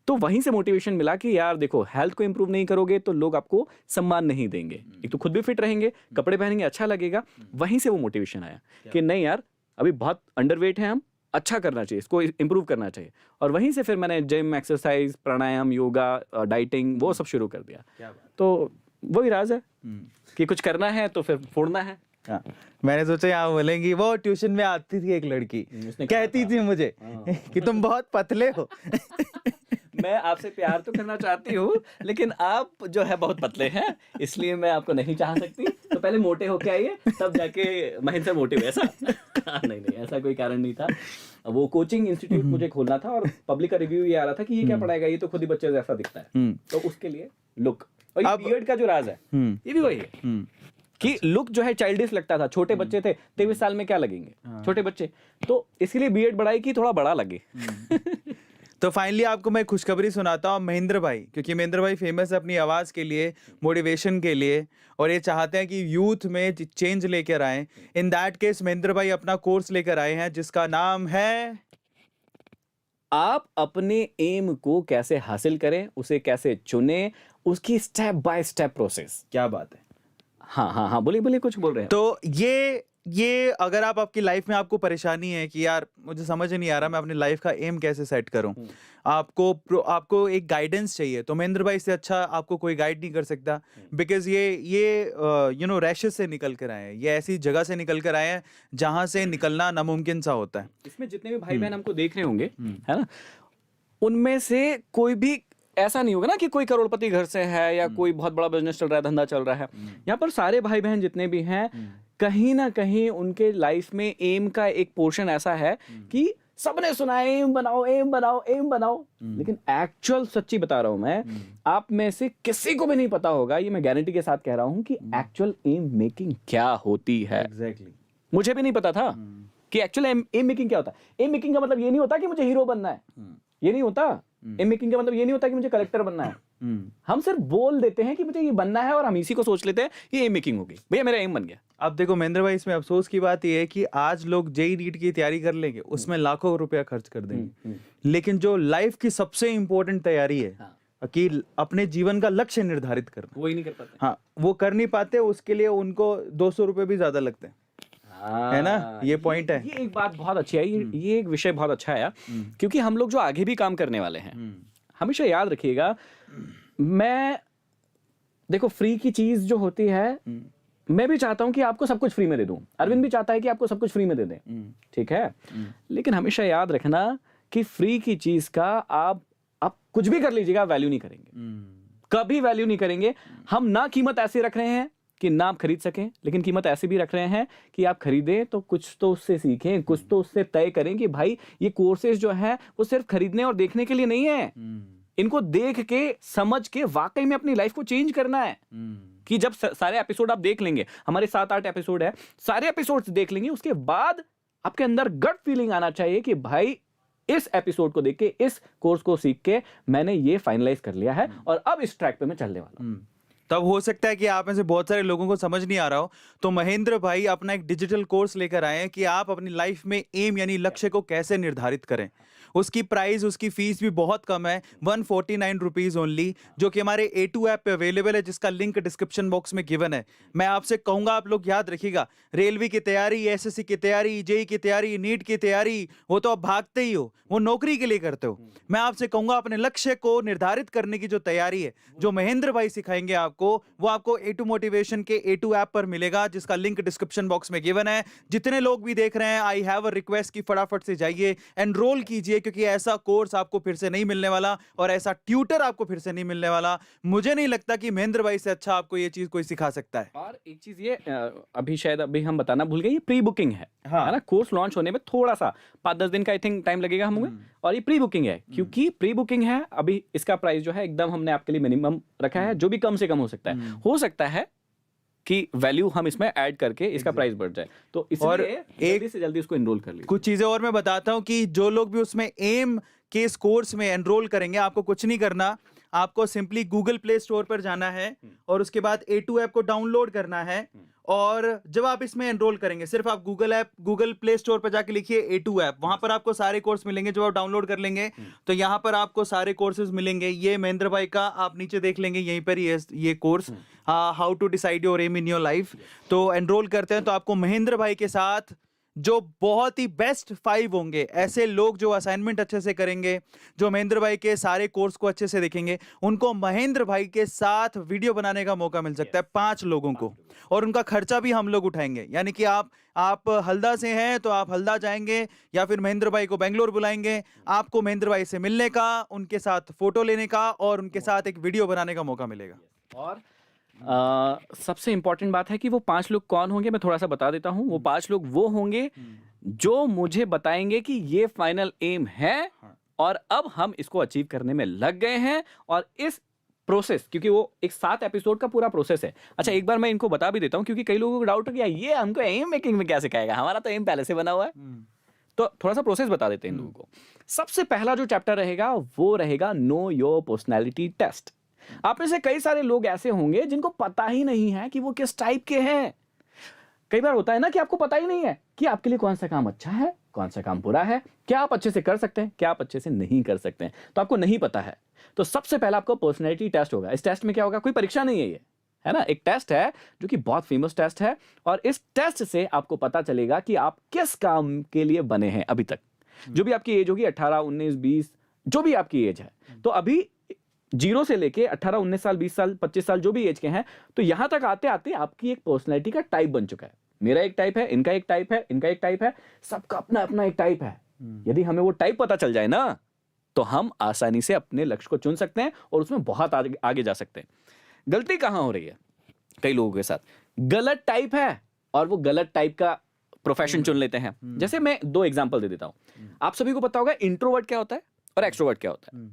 तो वहीं से मोटिवेशन मिला कि यार देखो, हेल्थ को इंप्रूव नहीं करोगे तो लोग आपको सम्मान नहीं देंगे। एक तो खुद भी फिट रहेंगे, कपड़े पहनेंगे, अच्छा लगेगा। वहीं से वो मोटिवेशन आया कि नहीं यार, अभी बहुत अंडरवेट है हम, अच्छा करना चाहिए, इसको इंप्रूव करना चाहिए। और वहीं से फिर मैंने जिम, एक्सरसाइज, प्राणायाम, योगा, डाइटिंग, वो सब शुरू कर दिया। तो वही राज है कि कुछ करना है तो फिर फोड़ना है। हाँ, मैंने सोचा यहाँ बोलेंगी, वो ट्यूशन में आती थी एक लड़की, कहती थी मुझे कि तुम बहुत पतले हो। मैं आपसे प्यार तो करना चाहती हूँ, लेकिन आप जो है बहुत पतले हैं, इसलिए मैं आपको नहीं चाह सकती। तो पहले मोटे होके आइए, तब जाके महेंद्र सर मोटे। ऐसा नहीं, ऐसा कोई कारण नहीं था। वो कोचिंग इंस्टीट्यूट मुझे खोलना था और पब्लिक का रिव्यू ये आ रहा था कि ये क्या पढ़ाएगा, ये तो खुद ही बच्चे जैसा दिखता है। तो उसके लिए लुक, और ये बियर्ड का जो राज है ये भी वही है कि लुक जो है चाइल्डिश लगता था। छोटे बच्चे थे, 23 साल में क्या लगेंगे छोटे बच्चे, तो इसलिए बीएड बढ़ाई कि थोड़ा बड़ा लगे। तो फाइनली आपको मैं खुशखबरी सुनाता हूँ, महेंद्र भाई, क्योंकि महेंद्र भाई फेमस है अपनी आवाज़ के लिए, मोटिवेशन के लिए, और ये चाहते हैं कि यूथ में चेंज लेकर आए। इन दैट केस महेंद्र भाई अपना कोर्स लेकर आए हैं जिसका नाम है आप अपने एम को कैसे हासिल करें, उसे कैसे चुने, उसकी स्टेप बाय स्टेप प्रोसेस। क्या बात है। हाँ, बोलिए, कुछ बोल रहे हैं। तो ये अगर आपकी लाइफ में आपको परेशानी है कि यार मुझे समझ नहीं आ रहा मैं अपनी लाइफ का एम कैसे सेट करूं, आपको एक गाइडेंस चाहिए, तो महेंद्र भाई से अच्छा आपको कोई गाइड नहीं कर सकता। बिकॉज ये रैशेस से निकल कर आए हैं, ये ऐसी जगह से निकल कर आए हैं जहां से निकलना नामुमकिन सा होता है। इसमें जितने भी भाई बहन हमको देख रहे होंगे, है ना, उनमें से कोई भी ऐसा नहीं होगा ना कि कोई करोड़पति घर से है या कोई बहुत बड़ा बिजनेस चल रहा है, धंधा चल रहा है। यहाँ पर सारे भाई बहन जितने भी हैं, कहीं ना कहीं उनके लाइफ में एम का एक पोर्शन ऐसा है कि सबने सुना है एम बनाओ एम बनाओ एम बनाओ, लेकिन एक्चुअल सच्ची बता रहा हूं मैं, आप में से किसी को भी नहीं पता होगा, ये मैं गारंटी के साथ कह रहा हूं कि एक्चुअल एम मेकिंग क्या होती है। एग्जैक्टली। मुझे भी नहीं पता था कि एक्चुअल एम मेकिंग क्या होता है। एम मेकिंग का मतलब ये नहीं होता कि मुझे हीरो बनना है, ये नहीं होता। एम मेकिंग का मतलब ये नहीं होता कि मुझे कलेक्टर बनना है। हम सिर्फ बोल देते हैं कि मुझे ये बनना है और हम इसी को सोच लेते हैं ये एम मेकिंग होगी, भैया मेरा एम बन गया। अब देखो महेंद्र भाई, इसमें अफसोस की बात यह है कि आज लोग जेई नीट की तैयारी कर लेंगे, उसमें लाखों रुपया खर्च कर देंगे, लेकिन जो लाइफ की सबसे इंपॉर्टेंट तैयारी है कि अपने जीवन का लक्ष्य निर्धारित करना, वो ही नहीं कर पाते। हाँ, वो कर नहीं पाते। उसके लिए उनको 200 रुपए भी ज्यादा लगते हैं, है ना? ये पॉइंट है। ये एक बात बहुत अच्छी है, ये एक विषय बहुत अच्छा है, क्योंकि हम लोग जो आगे भी काम करने वाले हैं, हमेशा याद रखिएगा, मैं देखो फ्री की चीज जो होती है, मैं भी चाहता हूं कि आपको सब कुछ फ्री में दे दूं, अरविंद भी चाहता है कि आपको सब कुछ फ्री में दे दें, ठीक है, लेकिन हमेशा याद रखना कि फ्री की चीज का आप कुछ भी कर लीजिएगा, वैल्यू नहीं करेंगे, कभी वैल्यू नहीं करेंगे। हम ना कीमत ऐसे रख रहे हैं कि ना आप खरीद सकें, लेकिन कीमत ऐसे भी रख रहे हैं कि आप खरीदें तो कुछ तो उससे सीखें, कुछ तो उससे तय करें कि भाई ये कोर्सेज जो है वो सिर्फ खरीदने और देखने के लिए नहीं है, इनको देख के समझ के वाकई में अपनी लाइफ को चेंज करना है। कि जब सारे एपिसोड आप देख लेंगे, हमारे 7-8 एपिसोड है, सारे एपिसोड्स देख लेंगे, उसके बाद आपके अंदर गट फीलिंग आना चाहिए कि भाई इस एपिसोड को देख के, इस कोर्स को सीख के मैंने ये फाइनलाइज कर लिया है और अब इस ट्रैक पे मैं चलने वाला हूं। तब हो सकता है कि आप में से बहुत सारे लोगों को समझ नहीं आ रहा हो, तो महेंद्र भाई अपना एक डिजिटल कोर्स लेकर आए हैं कि आप अपनी लाइफ में एम यानी लक्ष्य को कैसे निर्धारित करें। उसकी प्राइस, उसकी फीस भी बहुत कम है, 149 रुपीज ओनली, जो कि हमारे A2 ऐप पे अवेलेबल है, जिसका लिंक डिस्क्रिप्शन बॉक्स में गिवन है। मैं आपसे कहूंगा, आप लोग याद रखिएगा, रेलवे की तैयारी, एसएससी की तैयारी, जेई की तैयारी, नीट की तैयारी, वो तो आप भागते ही हो, वो नौकरी के लिए करते हो। मैं आपसे कहूंगा अपने लक्ष्य को निर्धारित करने की जो तैयारी है, जो महेंद्र भाई सिखाएंगे आपको, वो आपको A2 मोटिवेशन के A2 ऐप पर मिलेगा, जिसका लिंक डिस्क्रिप्शन बॉक्स में गिवन है। जितने लोग भी देख रहे हैं, आई हैव अ रिक्वेस्ट कि फटाफट से जाइए, एनरोल कीजिए, क्योंकि ऐसा कोर्स आपको फिर से नहीं मिलने वाला और ऐसा ट्यूटर आपको फिर से नहीं मिलने वाला। मुझे नहीं लगता कि महेंद्र भाई से अच्छा आपको ये चीज कोई सिखा सकता है। और एक चीज ये अभी शायद अभी हम बताना भूल गए, ये प्री बुकिंग है, हाँ। है ना? कोर्स लॉन्च होने में थोड़ा सा 5-10 दिन का आई थिंक टाइम लगेगा हमें, और ये प्री बुकिंग है। क्योंकि प्री बुकिंग है, अभी इसका प्राइस जो है एकदम हमने आपके लिए मिनिमम रखा है, जो भी कम से कम हो सकता है कि वैल्यू हम इसमें ऐड करके इसका प्राइस बढ़ जाए, तो इसलिए जल्दी से जल्दी उसको एनरोल कर लीजिए। कुछ चीजें और मैं बताता हूं कि जो लोग भी उसमें एम के इस कोर्स में एनरोल करेंगे, आपको कुछ नहीं करना, आपको सिंपली गूगल प्ले स्टोर पर जाना है और उसके बाद A2 ऐप को डाउनलोड करना है। और जब आप इसमें एनरोल करेंगे, सिर्फ आप गूगल प्ले स्टोर पर जाके लिखिए A2 ऐप, वहां पर आपको सारे कोर्स मिलेंगे। जब आप डाउनलोड कर लेंगे तो यहाँ पर आपको सारे कोर्सेज मिलेंगे। ये महेंद्र भाई का आप नीचे देख लेंगे, यहीं पर ये course, how to decide your aim in your life. तो एनरोल करते हैं तो आपको महेंद्र भाई के साथ जो बहुत ही बेस्ट 5 होंगे, ऐसे लोग जो असाइनमेंट अच्छे से करेंगे, जो महेंद्र भाई के सारे कोर्स को अच्छे से देखेंगे, उनको महेंद्र भाई के साथ वीडियो बनाने का मौका मिल सकता है, 5 लोगों को, और उनका खर्चा भी हम लोग उठाएंगे। यानी कि आप हल्दा से हैं तो आप हल्दा जाएंगे, या फिर महेंद्र भाई को बेंगलोर बुलाएंगे, आपको महेंद्र भाई से मिलने का, उनके साथ फोटो लेने का और उनके साथ एक वीडियो बनाने का मौका मिलेगा। और सबसे इंपॉर्टेंट बात है कि वो 5 लोग कौन होंगे, मैं थोड़ा सा बता देता हूं। वो 5 लोग वो होंगे जो मुझे बताएंगे कि ये फाइनल एम है और अब हम इसको अचीव करने में लग गए हैं। और इस प्रोसेस, क्योंकि वो एक 7 एपिसोड का पूरा प्रोसेस है। अच्छा, एक बार मैं इनको बता भी देता हूं, क्योंकि कई लोगों को डाउट हो गया ये हमको एम मेकिंग में क्या सिखाएगा, हमारा तो एम पहले से बना हुआ है। तो थोड़ा सा प्रोसेस बता देते हैं इन लोगों को। सबसे पहला जो चैप्टर रहेगा वो रहेगा नो योर पर्सनैलिटी टेस्ट। आप में से कई सारे लोग ऐसे होंगे जिनको पता ही नहीं है कि वो किस टाइप के हैं। कई बार होता है ना कि आपको पता ही नहीं है कि आपके लिए कौन सा काम अच्छा है, कौन सा काम बुरा है, क्या आप अच्छे से कर सकते हैं, क्या आप अच्छे से नहीं कर सकते हैं, तो आपको नहीं पता है। तो सबसे पहला आपको पर्सनैलिटी टेस्ट होगा। इस टेस्ट में क्या होगा, कोई परीक्षा नहीं है ये, है ना, एक टेस्ट है जो कि बहुत फेमस टेस्ट है। और इस टेस्ट से आपको पता चलेगा कि आप किस काम के लिए बने हैं अभी तक। जो भी आपकी एज होगी, 18, 19, 20, जो भी आपकी एज है, तो अभी 0 से लेके 18, 19 साल, 20 साल, 25 साल, जो भी एज के हैं, तो यहां तक आते आते आपकी एक पर्सनैलिटी का टाइप बन चुका है। मेरा एक टाइप है, इनका एक टाइप है, इनका एक टाइप है, सबका अपना अपना एक टाइप है। यदि हमें वो टाइप पता चल जाए ना, तो हम आसानी से अपने लक्ष्य को चुन सकते हैं और उसमें बहुत आगे जा सकते हैं। गलती कहां हो रही है कई लोगों के साथ, गलत टाइप है और वो गलत टाइप का प्रोफेशन चुन लेते हैं। जैसे मैं 2 एग्जांपल दे देता हूं। आप सभी को पता होगा इंट्रोवर्ट क्या होता है और एक्सट्रोवर्ट क्या होता है,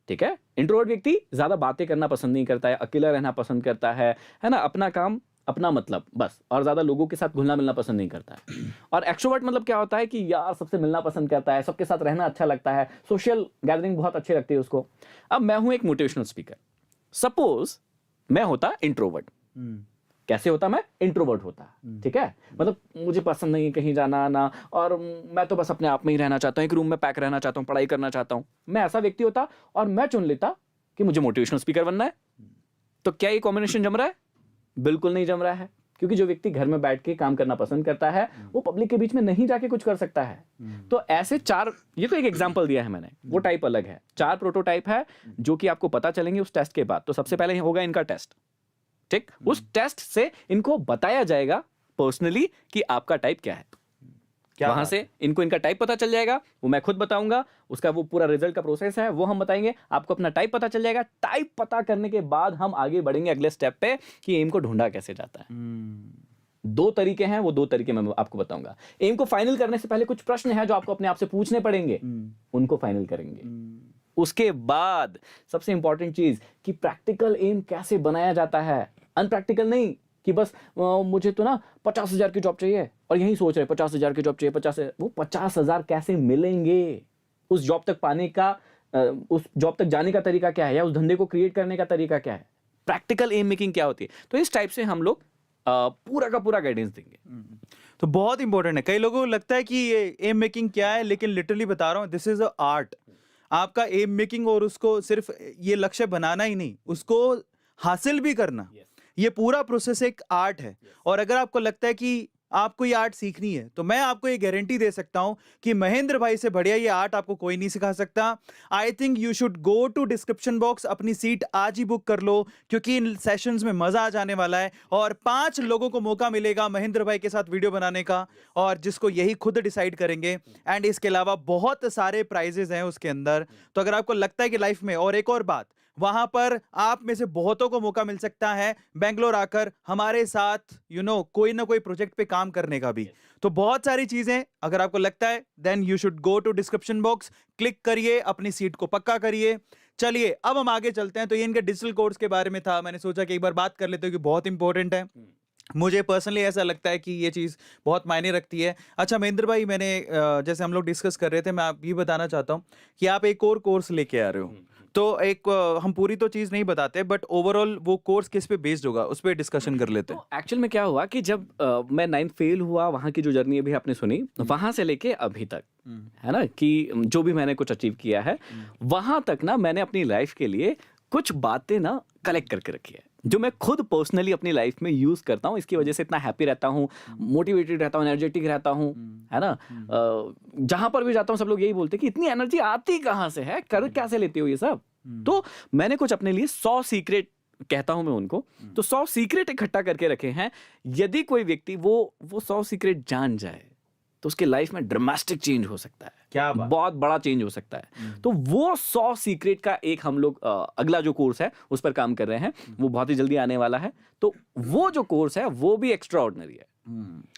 ठीक है? इंट्रोवर्ट व्यक्ति ज्यादा बातें करना पसंद नहीं करता है, अकेला रहना पसंद करता है ना, अपना काम अपना मतलब बस, और ज्यादा लोगों के साथ घुलना मिलना पसंद नहीं करता है। और एक्सट्रोवर्ट मतलब क्या होता है कि यार सबसे मिलना पसंद करता है, सबके साथ रहना अच्छा लगता है, सोशल गैदरिंग बहुत अच्छी लगती है उसको। अब मैं हूं एक मोटिवेशनल स्पीकर, सपोज मैं होता इंट्रोवर्ट। कैसे होता? मैं इंट्रोवर्ट होता, ठीक है? मतलब मुझे पसंद नहीं है कहीं जाना आना, और मैं तो बस अपने आप में ही रहना चाहता हूँ, एक रूम में पैक रहना चाहता हूँ, पढ़ाई करना चाहता हूँ। मैं ऐसा व्यक्ति होता और मैं चुन लेता कि मुझे मोटिवेशनल स्पीकर बनना है। तो क्या ये कॉम्बिनेशन जम रहा है? बिल्कुल नहीं जम रहा है, क्योंकि जो व्यक्ति घर में बैठ के काम करना पसंद करता है वो पब्लिक के बीच में नहीं जाके कुछ कर सकता है। तो ऐसे 4, ये तो एक एग्जांपल दिया है मैंने, वो टाइप अलग है। 4 प्रोटोटाइप है जो कि आपको पता चलेंगे उस टेस्ट के बाद। तो सबसे पहले होगा इनका टेस्ट, ठीक? उस टेस्ट से इनको बताया जाएगा पर्सनली कि आपका टाइप क्या है। वहां से इनको इनका टाइप पता चल जाएगा, वो मैं खुद बताऊंगा, उसका वो पूरा रिजल्ट का प्रोसेस है वो हम बताएंगे, आपको अपना टाइप पता चल जाएगा। टाइप पता करने के बाद हम आगे बढ़ेंगे अगले स्टेप पे कि एम को ढूंढा कैसे जाता है। 2 तरीके हैं, वो 2 तरीके मैं आपको बताऊंगा। एम को फाइनल करने से पहले कुछ प्रश्न है जो आपको अपने आप से पूछने पड़ेंगे, उनको फाइनल करेंगे। उसके बाद सबसे इंपॉर्टेंट चीज कि प्रैक्टिकल एम कैसे बनाया जाता है, अनप्रैक्टिकल नहीं कि बस मुझे तो ना 50,000 की जॉब चाहिए और यही सोच रहे 50,000 की जॉब चाहिए, 50,000, वो 50,000 कैसे मिलेंगे, उस जॉब तक पाने का, उस जॉब तक जाने का तरीका क्या है, या उस धंधे को क्रिएट करने का तरीका क्या है, प्रैक्टिकल एम मेकिंग क्या होती है। तो इस टाइप से हम लोग पूरा का पूरा गाइडेंस देंगे। तो बहुत इंपॉर्टेंट है। कई लोगों को लगता है कि ये एम मेकिंग क्या है, लेकिन लिटरली बता रहा हूँ, दिस इज अ आर्ट। आपका एम मेकिंग और उसको सिर्फ ये लक्ष्य बनाना ही नहीं, उसको हासिल भी करना, ये पूरा प्रोसेस एक आर्ट है। और अगर आपको लगता है कि आपको ये आर्ट सीखनी है, तो मैं आपको ये गारंटी दे सकता हूं कि महेंद्र भाई से बढ़िया ये आर्ट आपको कोई नहीं सिखा सकता। I think you should go to description box, अपनी सीट आज ही बुक कर लो, क्योंकि इन सेशंस में मजा आ जाने वाला है और 5 लोगों को मौका मिलेगा महेंद्र भाई के साथ वीडियो बनाने का, और जिसको यही खुद डिसाइड करेंगे। एंड इसके अलावा बहुत सारे प्राइजेस हैं उसके अंदर। तो अगर आपको लगता है कि लाइफ में, और एक और बात, वहां पर आप में से बहुतों को मौका मिल सकता है बेंगलोर आकर हमारे साथ कोई ना कोई प्रोजेक्ट पे काम करने का भी। तो बहुत सारी चीजें, अगर आपको लगता है then you should go to description box, click करिए, अपनी सीट को पक्का करिए। चलिए अब हम आगे चलते हैं। तो ये इनके डिजिटल कोर्स के बारे में था, मैंने सोचा कि एक बार बात कर लेते हो कि बहुत इंपॉर्टेंट है। मुझे पर्सनली ऐसा लगता है कि ये चीज़ बहुत मायने रखती है। अच्छा महेंद्र भाई, मैंने जैसे हम लोग डिस्कस कर रहे थे, मैं आप ये बताना चाहता हूँ कि आप एक और कोर्स लेके आ रहे हो। तो एक हम पूरी तो चीज़ नहीं बताते, बट ओवरऑल वो कोर्स किस पे बेस्ड होगा उस पर डिस्कशन कर लेते हैं। तो एक्चुअल में क्या हुआ कि जब मैं 9th फेल हुआ, वहाँ की जो जर्नी अभी आपने सुनी, वहाँ से लेके अभी तक, है ना, कि जो भी मैंने कुछ अचीव किया है, वहाँ तक ना मैंने अपनी लाइफ के लिए कुछ बातें ना कलेक्ट करके रखी है, जो मैं खुद पर्सनली अपनी लाइफ में यूज करता हूँ। इसकी वजह से इतना हैप्पी रहता हूँ, मोटिवेटेड रहता हूँ, एनर्जेटिक रहता हूँ, है ना। जहां पर भी जाता हूँ सब लोग यही बोलते हैं कि इतनी एनर्जी आती कहाँ से है, कर कैसे लेते हो ये सब। तो मैंने कुछ अपने लिए 100 सीक्रेट, कहता हूं मैं उनको, तो 100 सीक्रेट इकट्ठा करके रखे हैं। यदि कोई व्यक्ति वो 100 सीक्रेट जान जाए तो उसके लाइफ में ड्रामेटिक चेंज हो सकता है, क्या बात? बहुत बड़ा चेंज हो सकता है। तो वो 100 सीक्रेट का एक हम लोग अगला जो कोर्स है उस पर काम कर रहे हैं, वो बहुत ही जल्दी आने वाला है। तो वो जो कोर्स है वो भी एक्स्ट्रा ऑर्डिनरी है,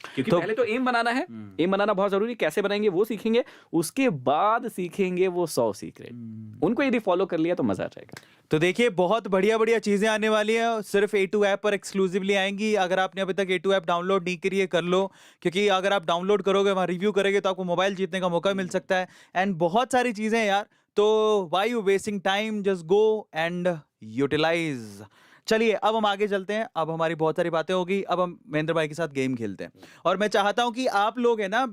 क्योंकि तो पहले तो एम बनाना है, एम बनाना बहुत जरूरी। कैसे बनाएंगे वो सीखेंगे, उसके बाद सीखेंगे वो 100 सीक्रेट। उनको यदि फॉलो कर लिया तो मजा आ जाएगा। तो देखिए बहुत बढ़िया बढ़िया चीजें आने वाली हैं, सिर्फ A2 ऐप पर एक्सक्लूसिवली आएंगी। अगर आपने अभी तक A2 ऐप डाउनलोड नहीं करी है, कर लो, क्योंकि अगर आप डाउनलोड करोगे, वहाँ रिव्यू करेंगे, तो आपको मोबाइल जीतने का मौका मिल सकता है। एंड बहुत सारी चीजें हैं यार, तो why you wasting time, just go and utilise. चलिए अब हम आगे चलते हैं। अब हमारी बहुत सारी बातें होगी, अब हम महेंद्र भाई के साथ गेम खेलते हैं। और मैं चाहता हूं कि आप लोग है ना,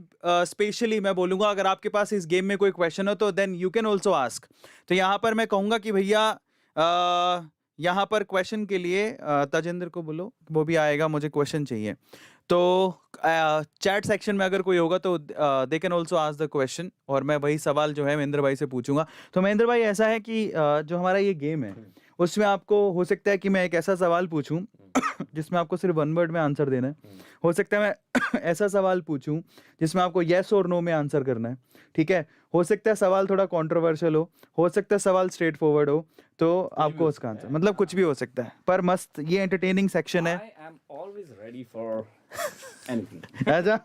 स्पेशली मैं बोलूंगा, अगर आपके पास इस गेम में कोई क्वेश्चन हो तो then you can also ask. तो यहाँ पर मैं कहूंगा कि भैया यहाँ पर क्वेश्चन के लिए तजेंद्र को बोलो, वो भी आएगा, मुझे क्वेश्चन चाहिए। तो चैट सेक्शन में अगर कोई होगा तो they can also ask the question, और मैं वही सवाल जो है महेंद्र भाई से पूछूंगा। तो महेंद्र भाई, ऐसा है कि जो हमारा ये गेम है उसमें आपको हो सकता है कि मैं एक ऐसा सवाल पूछूं जिसमें आपको सिर्फ 1 वर्ड में आंसर देना है। हो सकता है मैं ऐसा सवाल पूछूं जिसमें आपको येस और नो में आंसर करना है, ठीक है। हो सकता है सवाल थोड़ा कंट्रोवर्शियल हो सकता है सवाल स्ट्रेट फॉरवर्ड हो, तो आपको उसका आंसर मतलब कुछ भी हो सकता है, पर मस्त ये एंटरटेनिंग सेक्शन है। I am always ready for anything. अच्छा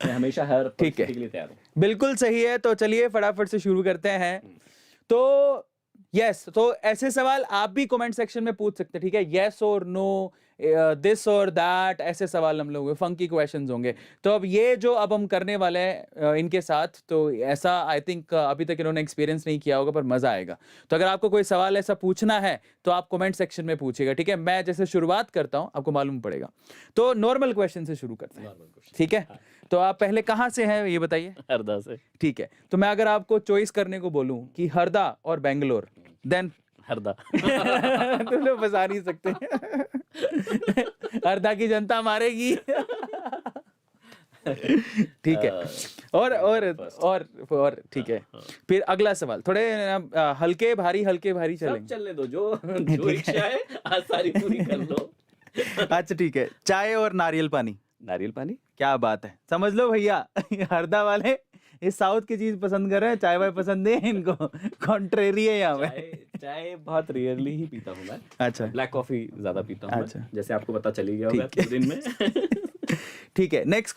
मैं हमेशा हर ठीक है। परिस्थिति के लिए तैयार हूँ। बिल्कुल सही है, तो चलिए फटाफट से शुरू करते हैं। तो यस, तो ऐसे सवाल आप भी कमेंट सेक्शन में पूछ सकते हैं, ठीक है। यस और नो, दिस और दैट, ऐसे सवाल हम लोग फंकी क्वेश्चंस होंगे। तो अब ये जो अब हम करने वाले हैं इनके साथ, तो ऐसा आई थिंक अभी तक इन्होंने एक्सपीरियंस नहीं किया होगा, पर मजा आएगा। तो अगर आपको कोई सवाल ऐसा पूछना है तो आप कमेंट सेक्शन में पूछिएगा, ठीक है। मैं जैसे शुरुआत करता हूं, आपको मालूम पड़ेगा। तो नॉर्मल क्वेश्चन से शुरू करते हैं, ठीक है। तो आप पहले कहाँ से हैं ये बताइए। हरदा से। ठीक है, तो मैं अगर आपको चॉइस करने को बोलूं कि हरदा और बेंगलोर, देन हरदा। तुम लोग बता नहीं सकते। हरदा की जनता मारेगी। ठीक है, और ठीक है। फिर अगला सवाल थोड़े हल्के भारी सब चलेंगे। चलने दो, जो इच्छा है आज सारी पूरी कर लो। अच्छा ठीक है, चाय और नारियल पानी। नारियल पानी। क्या बात है, समझ लो भैया। हरदा वाले ये साउथ की चीज पसंद कर रहे हैं, चाय वाय पसंद नहीं है इनको। कॉन्ट्रेरी है यहाँ पे। चाय बहुत रेयरली ही पीता हूँ मैं। अच्छा ब्लैक कॉफी ज्यादा पीता हूँ अच्छा। मैं, जैसे आपको पता चली गया होगा ठीक है। पूरे दिन में। ठीक है, नेक्स्ट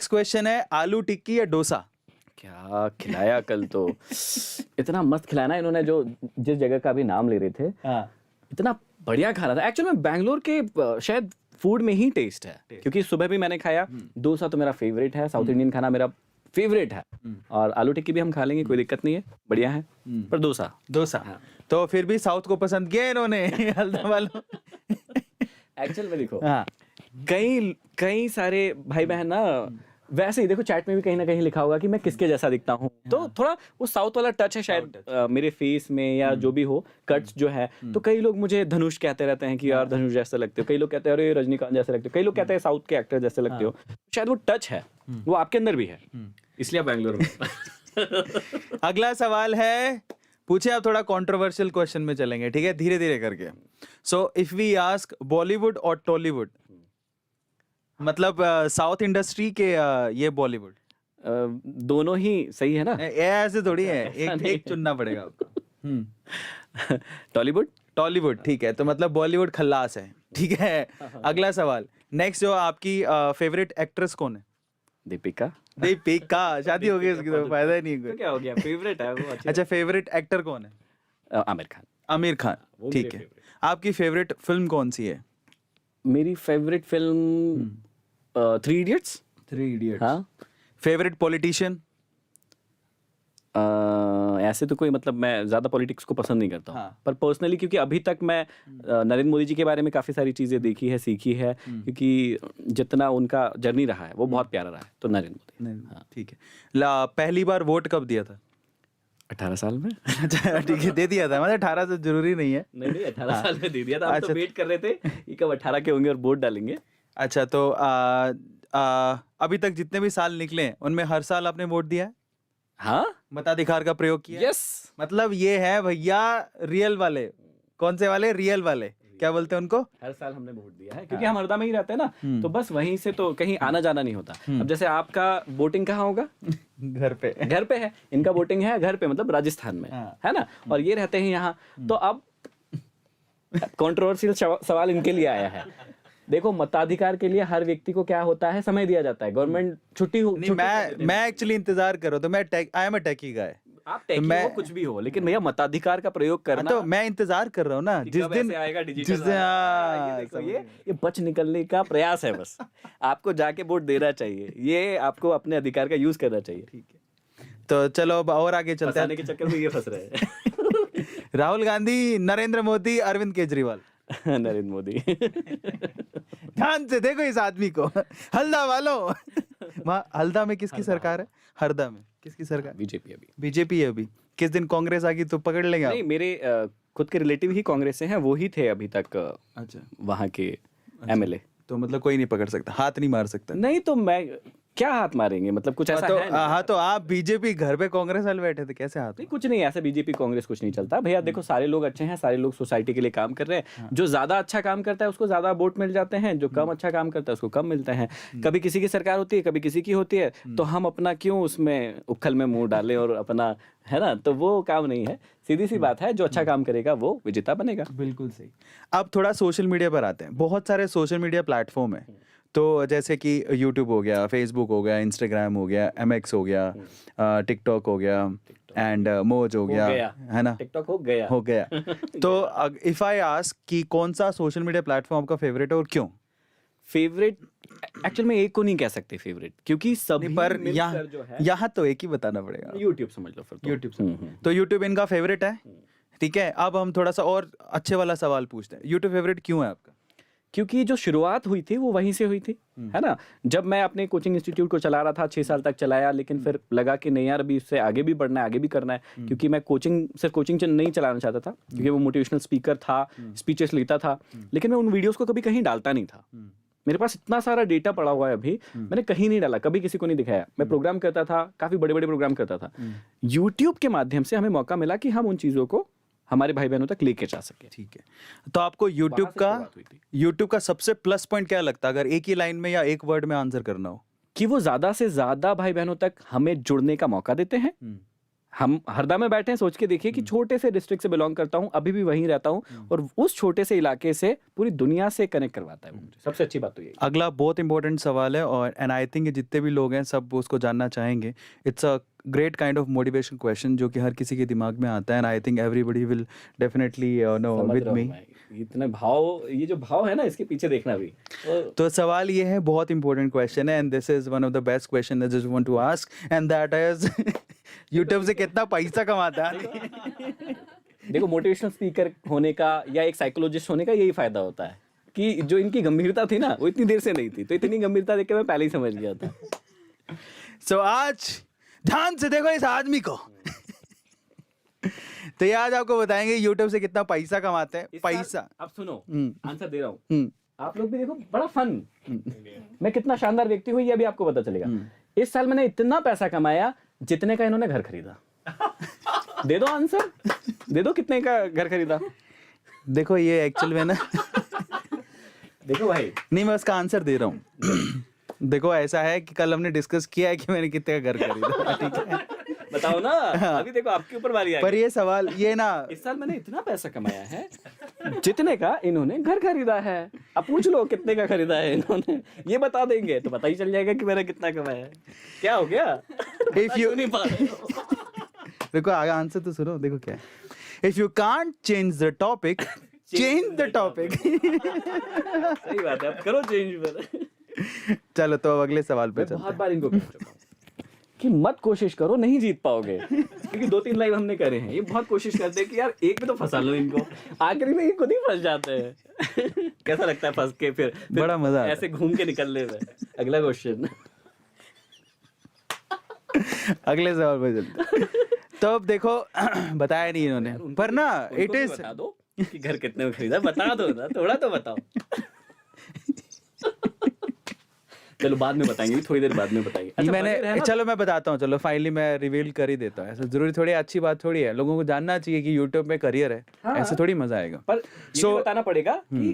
क्वेश्चन है आलू टिक्की या डोसा। क्या खिलाया कल तो, इतना मस्त खिलाया ना इन्होंने, जो जिस जगह का भी नाम ले रहे थे। हाँ इतना बढ़िया खाना था। एक्चुअली में बैंगलोर के शायद फूड में ही टेस्ट है, क्योंकि सुबह भी मैंने खाया। डोसा तो मेरा फेवरेट है, साउथ इंडियन खाना मेरा फेवरेट है, और आलू टिक्की भी हम खा लेंगे, कोई दिक्कत नहीं है, बढ़िया है। पर डोसा हाँ। तो फिर भी साउथ को पसंद किया इन्होंने। हल्दा वालों। एक्चुअल में देखो, हाँ कई सारे भाई बहन ना, वैसे ही देखो चैट में भी कहीं ना कहीं लिखा होगा कि मैं किसके जैसा दिखता हूँ, तो थोड़ा वो साउथ वाला टच है शायद मेरे फेस में, या जो भी हो कट्स जो है। तो कई लोग मुझे धनुष कहते रहते हैं कि यार धनुष जैसे लगते हो, कई लोग कहते हैं अरे रजनीकांत जैसे लगते हो, कई लोग कहते हैं साउथ के एक्टर जैसे लगते हो। शायद वो टच है, वो आपके अंदर भी है, इसलिए बैंगलोर में। अगला सवाल है, पूछे आप थोड़ा कंट्रोवर्शियल क्वेश्चन में चलेंगे, ठीक है, धीरे धीरे करके। So if we ask Bollywood और टॉलीवुड, मतलब साउथ इंडस्ट्री के ये बॉलीवुड, दोनों ही सही है ना। ऐसे थोड़ी है, एक चुनना पड़ेगा आपको। टॉलीवुड ठीक है, तो मतलब बॉलीवुड खल्लास है, ठीक है। अगला सवाल, नेक्स्ट जो आपकी फेवरेट एक्ट्रेस कौन है। दीपिका। शादी हो गई उसकी तो फायदा ही नहीं है। तो क्या हो गया, फेवरेट है वो। अच्छा, फेवरेट एक्टर कौन है। आमिर खान, ठीक है। आपकी फेवरेट फिल्म कौन सी है। मेरी फेवरेट फिल्म 3 इडियट्स। हाँ। Favourite politician. ऐसे तो कोई, मतलब मैं ज्यादा पॉलिटिक्स को पसंद नहीं करता हूँ। हाँ। पर पर्सनली, क्योंकि अभी तक मैं नरेंद्र मोदी जी के बारे में काफी सारी चीजें देखी है, सीखी है, क्योंकि जितना उनका जर्नी रहा है वो बहुत प्यारा रहा है, तो नरेंद्र मोदी। हाँ। ठीक है। पहली बार वोट कब दिया था। 18 साल में। अच्छा ठीक है, दे दिया था, मतलब 18 से जरूरी नहीं है। नहीं 18 साल में दे दिया था। हम अच्छा। तो वेट कर रहे थे कि कब 18 के होंगे और वोट डालेंगे। अच्छा, तो अभी तक जितने भी साल निकले हैं, उनमें हर साल आपने वोट दिया है, हाँ, मताधिकार का प्रयोग किया है? यस। मतलब ये है भैया रियल वाले। कौन से वाले, रियल वाले, क्या बोलते हैं उनको। हर साल हमने वोट दिया है, क्योंकि हम हरदा में ही रहते हैं ना, तो बस वहीं से तो कहीं आना जाना नहीं होता। अब जैसे आपका वोटिंग कहाँ होगा। घर पे है, इनका वोटिंग है घर पे, मतलब राजस्थान में, है ना, और ये रहते हैं यहाँ। तो अब कंट्रोवर्शियल सवाल इनके लिए आया है। देखो, मताधिकार के लिए हर व्यक्ति को क्या होता है, समय दिया जाता है, गवर्नमेंट छुट्टी हो। मैं एक्चुअली इंतजार कर रहा हूं, तो मैं आई एम अ टेकी गाय। आप टेकी हो, कुछ भी हो, लेकिन भैया मताधिकार का प्रयोग करना। तो मैं इंतजार कर रहा हूँ ना, जिस दिन आएगा डिजिटल, जिस दिन ये देखो, ये बच निकलने का प्रयास है बस। आपको जाके वोट देना चाहिए, ये आपको अपने अधिकार का यूज करना चाहिए। ठीक है, तो चलो अब और आगे चलते हैं। के चक्कर में ये फंस रहे हैं। राहुल गांधी, नरेंद्र मोदी, अरविंद केजरीवाल। नरेंद्र मोदी। ध्यान से देखो इस आदमी को। हल्दा वालों, हल्दा में किसकी सरकार है। हरदा में किसकी सरकार। बीजेपी है अभी। किस दिन कांग्रेस आ गई तो पकड़ लेंगे आप? नहीं, मेरे खुद के रिलेटिव ही कांग्रेस से हैं, वो ही थे अभी तक। अच्छा, वहाँ के एमएलए। तो मतलब कोई नहीं पकड़ सकता, हाथ नहीं मार सकता। नहीं, तो मैं क्या हाथ मारेंगे, मतलब कुछ ऐसा तो है नहीं। हाँ, तो आप बीजेपी, घर पे कांग्रेस वाले बैठे थे, कैसे हाथ? नहीं, कुछ नहीं, ऐसे बीजेपी कांग्रेस कुछ नहीं चलता भैया। देखो सारे लोग अच्छे हैं, सारे लोग सोसाइटी के लिए काम कर रहे हैं। जो ज्यादा अच्छा काम करता है उसको ज्यादा वोट मिल जाते हैं, जो कम अच्छा काम करता है उसको कम मिलते हैं। कभी किसी की सरकार होती है, कभी किसी की होती है, तो हम अपना क्यों उसमें उखल में मुंह डालें और अपना, है ना, तो वो काम नहीं है। सीधी सी बात है, जो अच्छा काम करेगा वो विजेता बनेगा। बिल्कुल सही। अब थोड़ा सोशल मीडिया पर आते हैं। बहुत सारे सोशल मीडिया प्लेटफॉर्म है, तो जैसे कि यूट्यूब हो गया, फेसबुक हो गया, इंस्टाग्राम हो गया, MX हो गया, टिकटॉक हो गया, एंड मोज हो गया, है ना, टिकटॉक हो गया। हो गया। तो इफ आई आस्क कि कौन सा सोशल मीडिया प्लेटफॉर्म आपका फेवरेट है और क्यों? फेवरेट एक्चुअल में एक को नहीं कह सकते फेवरेट, क्योंकि सभी पर मिलकर जो है, यहाँ तो एक ही बताना पड़ेगा। यूट्यूब समझ लो फिर तो। यूट्यूब तो यूट्यूब इनका फेवरेट है, ठीक है। अब हम थोड़ा सा और अच्छे वाला सवाल पूछते हैं, यूट्यूब फेवरेट क्यों है आपका? क्योंकि जो शुरुआत हुई थी वो वहीं से हुई थी, है ना। जब मैं अपने कोचिंग इंस्टीट्यूट को चला रहा था, 6 साल तक चलाया, लेकिन फिर लगा कि नहीं यार, अभी इससे आगे भी बढ़ना है, आगे भी करना है। क्योंकि मैं सिर्फ कोचिंग नहीं चलाना चाहता था, क्योंकि वो मोटिवेशनल स्पीकर था, स्पीचेस लेता था, लेकिन मैं उन वीडियोस को कभी कहीं डालता नहीं था। मेरे पास इतना सारा डेटा पड़ा हुआ है अभी, मैंने कहीं नहीं डाला, कभी किसी को नहीं दिखाया। मैं प्रोग्राम करता था, काफी बड़े बड़े प्रोग्राम करता था। यूट्यूब के माध्यम से हमें मौका मिला कि हम उन चीजों को हमारे भाई बहनों तक लेके जा सके। ठीक है, तो आपको यूट्यूब वहाँ से शुरुआत हुई थी। यूट्यूब का सबसे प्लस पॉइंट क्या लगता है, अगर एक ही लाइन में या एक वर्ड में आंसर करना हो? कि वो ज्यादा से ज्यादा भाई बहनों तक हमें जुड़ने का मौका देते हैं। हम हरदा में बैठे हैं, सोच के देखिए कि छोटे से डिस्ट्रिक्ट से बिलोंग करता हूँ, अभी भी वहीं रहता हूँ, और उस छोटे से इलाके से पूरी दुनिया से कनेक्ट करवाता है वो मुझे। सबसे अच्छी बात तो यही। अगला बहुत इंपॉर्टेंट सवाल है, और एंड आई थिंक जितने भी लोग हैं सब उसको जानना चाहेंगे। It's a great kind of motivation question जो कि हर किसी के दिमाग में आता है, and I think everybody will definitely know समझ विद रहा हूँ मी। मैं। इतने भाव, ये जो भाव है ना, इसके पीछे देखना भी। तो सवाल ये है, बहुत इंपॉर्टेंट क्वेश्चन है, and this is one of the best question I just want to ask, and that is YouTube से कितना पैसा कमाता है? देखो, मोटिवेशनल स्पीकर होने का या एक साइकोलॉजिस्ट होने का यही फायदा होता है कि जो इनकी गंभीरता थी ना, वो इतनी देर से नहीं थी, तो इतनी गंभीरता देख के मैं पहले ही समझ गया था। सो आज ध्यान से देखो इस आदमी को। तो ये आज आपको बताएंगे यूट्यूब से कितना पैसा कमाते हैं। पैसा, अब सुनो, आंसर दे रहा हूँ, हम्म, आप लोग भी देखो, बड़ा फन। मैं कितना शानदार व्यक्ति हूँ ये अभी आपको पता चलेगा। इस साल मैंने इतना पैसा कमाया जितने का इन्होंने घर खरीदा। दे दो आंसर, दे दो, कितने का घर खरीदा? देखो ये एक्चुअल में ना देखो भाई, नहीं, मैं उसका आंसर दे रहा हूँ। देखो ऐसा है कि कल हमने डिस्कस किया है कि मैंने कितने का घर खरीदा, ठीक है। बताओ ना, अभी देखो आपके ऊपर बारी आ पर गई। ये सवाल ये ना, इस साल मैंने इतना पैसा कमाया है जितने का इन्होंने घर खरीदा है। अब पूछ लो कितने का खरीदा है इन्होंने, ये बता देंगे तो पता ही चल जाएगा कि मैंने कितना कमाया है। क्या हो गया? इफ यू नहीं पा रहे हो। देखो आगे आंसर तो सुनो, देखो क्या है। If you can't change the topic, change the topic. सही बात है, अब करो चेंज पर। चलो तो अब अगले सवाल पे मैं चलते बहुत बार इनको कह चुका हूं कि मत कोशिश करो, नहीं जीत पाओगे, क्योंकि 2-3 लाइव हमने करे हैं। ये बहुत कोशिश करते हैं कि यार एक में तो फंसा लो इनको, आखिरी में ये खुद ही फंस जाते हैं। कैसा लगता है फंस के फिर बड़ा मजा आता है। ऐसे घूम के निकलने में। अगला क्वेश्चन। अगले सवाल पे चलते। तो अब देखो बताया नहीं इन्होंने, पर ना इट इज, बता दो कि घर कितने में खरीदा, बता दो ना, थोड़ा तो बताओ। चलो बाद में बताएंगे, थोड़ी देर बाद में बताएंगे। अच्छा, बने मैंने, रहना। चलो मैं बताता हूँ, चलो फाइनली मैं रिवील कर ही देता हूँ। ऐसा जरूरी थोड़ी अच्छी बात थोड़ी है, लोगों को जानना चाहिए कि यूट्यूब में करियर है। हाँ। ऐसे थोड़ी मजा आएगा। पर ये भी बताना पड़ेगा कि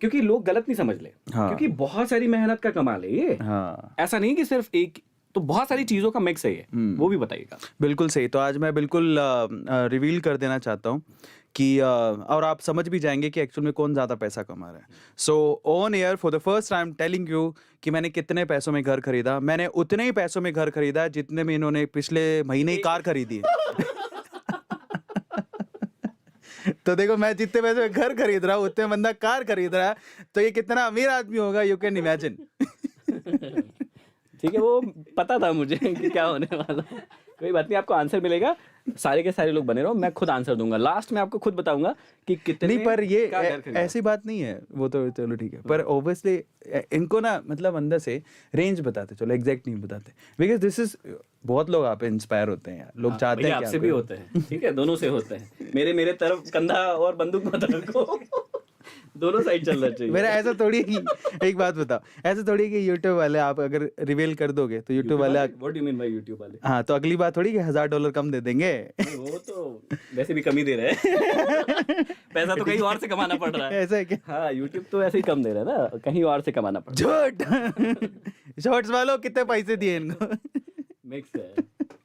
क्योंकि लोग गलत नहीं समझ ले, हाँ। क्योंकि बहुत सारी मेहनत का कमाल है ये। हाँ ऐसा नहीं कि सिर्फ एक, तो बहुत सारी चीजों का मिक्स है ये, वो भी बताइएगा। बिल्कुल सही। तो आज मैं बिल्कुल रिवील कर देना चाहता हूँ कि और आप समझ भी जाएंगे कि एक्चुअल में कौन ज़्यादा पैसा कमा रहा है। So on air for the first time telling you कि मैंने कितने पैसों में घर खरीदा। मैंने उतने ही पैसों में घर खरीदा जितने में इन्होंने पिछले महीने ही कार खरीदी है। तो देखो मैं जितने पैसे में घर खरीद रहा हूँ उतने बंदा कार खरीद रहा है, तो ये कितना अमीर आदमी होगा, यू कैन इमेजिन। ठीक है, वो पता था मुझे कि क्या होने वाला। कोई बात नहीं, आपको आंसर मिलेगा। सारे के सारे लोग बने रहो, मैं खुद आंसर दूंगा। लास्ट में आपको खुद बताऊंगा कि कितने नहीं, पर ये का घर खरीदा। ऐसी बात नहीं है, वो तो चलो ठीक है, पर ऑब्वियसली इनको ना मतलब अंदर से रेंज बताते, चलो एग्जैक्ट नहीं बताते, बिकॉज दिस इज, बहुत लोग आप इंस्पायर होते हैं यार, लोग चाहते हैं कि आपसे भी होते हैं। ठीक है, दोनों से होते हैं। मेरे तरफ कंधा और बंदूक मत रखो। दोनों साइड चलना चाहिए। मेरा ऐसा थोड़ी है कि एक बात बताओ, ऐसा थोड़ी है कि यूट्यूब वाले आप अगर रिवील कर दोगे तो यूट्यूब वाले what do mean by YouTube वाले? हाँ, तो अगली बात थोड़ी कि $1000 कम दे देंगे। नहीं, वो तो वैसे भी कम ही दे रहे हैं। पैसा तो कहीं और से कमाना पड़ रहा है। ऐसा है क्या? हाँ, यूट्यूब तो ऐसे ही कम दे रहा है ना, कहीं और से कमाना पड़ रहा झूठ। शॉर्ट्स वालों कितने पैसे दिए इनको? है। मिक्स है,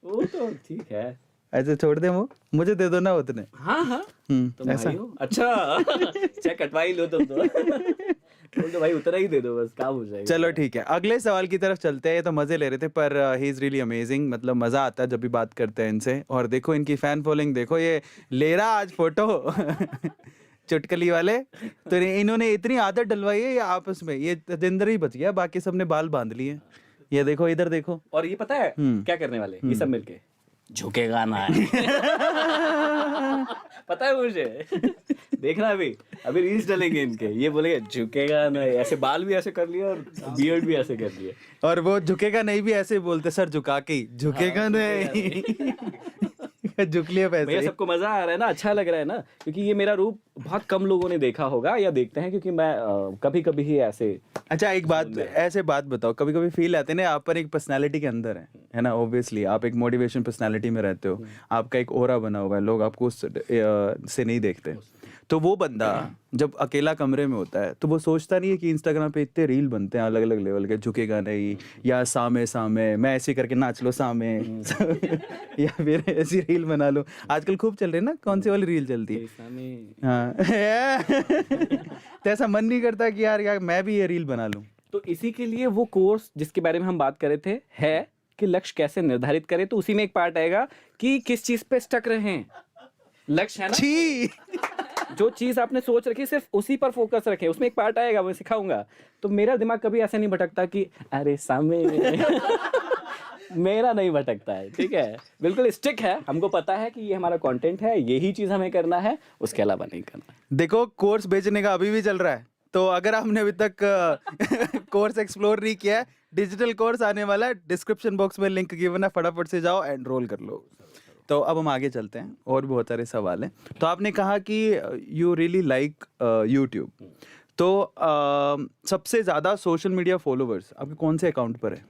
वो तो ठीक है। ऐसे छोड़ दे वो, मुझे दे दो ना उतने। हाँ हाँ, तुम ऐसा भाई हो। अच्छा, चेक कटवा ही लो तुम तो। तुम तो भाई उतना ही दे दो, बस काम हो जाएगा। चलो ठीक है, अगले सवाल की तरफ चलते हैं। ये तो मजे ले रहे थे, पर ही इज रियली अमेजिंग। मतलब मजा आता है जब भी बात करते हैं इनसे। और देखो इनकी फैन फॉलोइंग, देखो ये ले रहा आज फोटो चुटकली वाले। तो इन्होंने इतनी आदत डलवाई है ये आपस में, ये तजिंदर ही बच गया, बाकी सबने बाल बांध लिए। ये देखो, इधर देखो। और ये पता है क्या करने वाले ये सब मिलके? झुकेगा ना है। पता है मुझे। देखना अभी रील्स डलेंगे इनके, ये बोलेंगे झुकेगा ना, ऐसे बाल भी ऐसे कर लिए और बियर्ड भी ऐसे कर लिए। और वो झुकेगा नहीं भी ऐसे ही बोलते, सर झुका के ही, झुकेगा नहीं। झुक लिया पैसे। भैया सबको मजा आ रहा है ना, अच्छा लग रहा है ना, क्योंकि ये मेरा रूप बहुत कम लोगों ने देखा होगा या देखते हैं, क्योंकि मैं कभी कभी ही ऐसे। अच्छा एक बात, ऐसे बात बताओ, कभी कभी फील आते हैं ना आप पर एक पर्सनालिटी के अंदर है ना? ऑब्वियसली आप एक मोटिवेशन पर्सनालिटी में रहते हो, आपका एक ओरा बना हुआ है, लोग आपको से नहीं देखते। तो वो बंदा जब अकेला कमरे में होता है तो वो सोचता नहीं है कि इंस्टाग्राम पे इतने रील बनते हैं अलग अलग लेवल के, झुकेगा नहीं, या सामे सामे मैं ऐसे करके नाच लो सामे, या फिर ऐसी रील बना लो। आजकल खूब चल रही है ना, कौन सी वाली रील चलती है? हाँ। तो ऐसा मन नहीं करता कि यार मैं भी ये रील बना लूं? तो इसी के लिए वो कोर्स जिसके बारे में हम बात कर रहे थे है कि लक्ष्य कैसे निर्धारित करें। तो उसी में एक पार्ट आएगा कि किस चीज पे स्टक रहें। लक्ष्य है ना, छी। जो चीज आपने सोच रखी सिर्फ उसी पर फोकस रखें, उसमें एक पार्ट आएगा, वो सिखाऊंगा। तो मेरा दिमाग कभी ऐसे नहीं भटकता कि अरे सामने। मेरा नहीं भटकता है, ठीक है, बिल्कुल स्टिक है। हमको पता है कि ये हमारा कंटेंट है, यही चीज हमें करना है, उसके अलावा नहीं करना। देखो कोर्स बेचने का अभी भी चल रहा है, तो अगर आपने अभी तक कोर्स एक्सप्लोर नहीं किया है, डिजिटल कोर्स आने वाला है, डिस्क्रिप्शन बॉक्स में लिंक गिवन है, फटाफट से जाओ एनरोल कर लो। तो अब हम आगे चलते हैं, और भी बहुत सारे सवाल हैं। तो आपने कहा कि यू रियली लाइक यूट्यूब, तो सबसे ज़्यादा सोशल मीडिया फॉलोवर्स आपके कौन से अकाउंट पर है?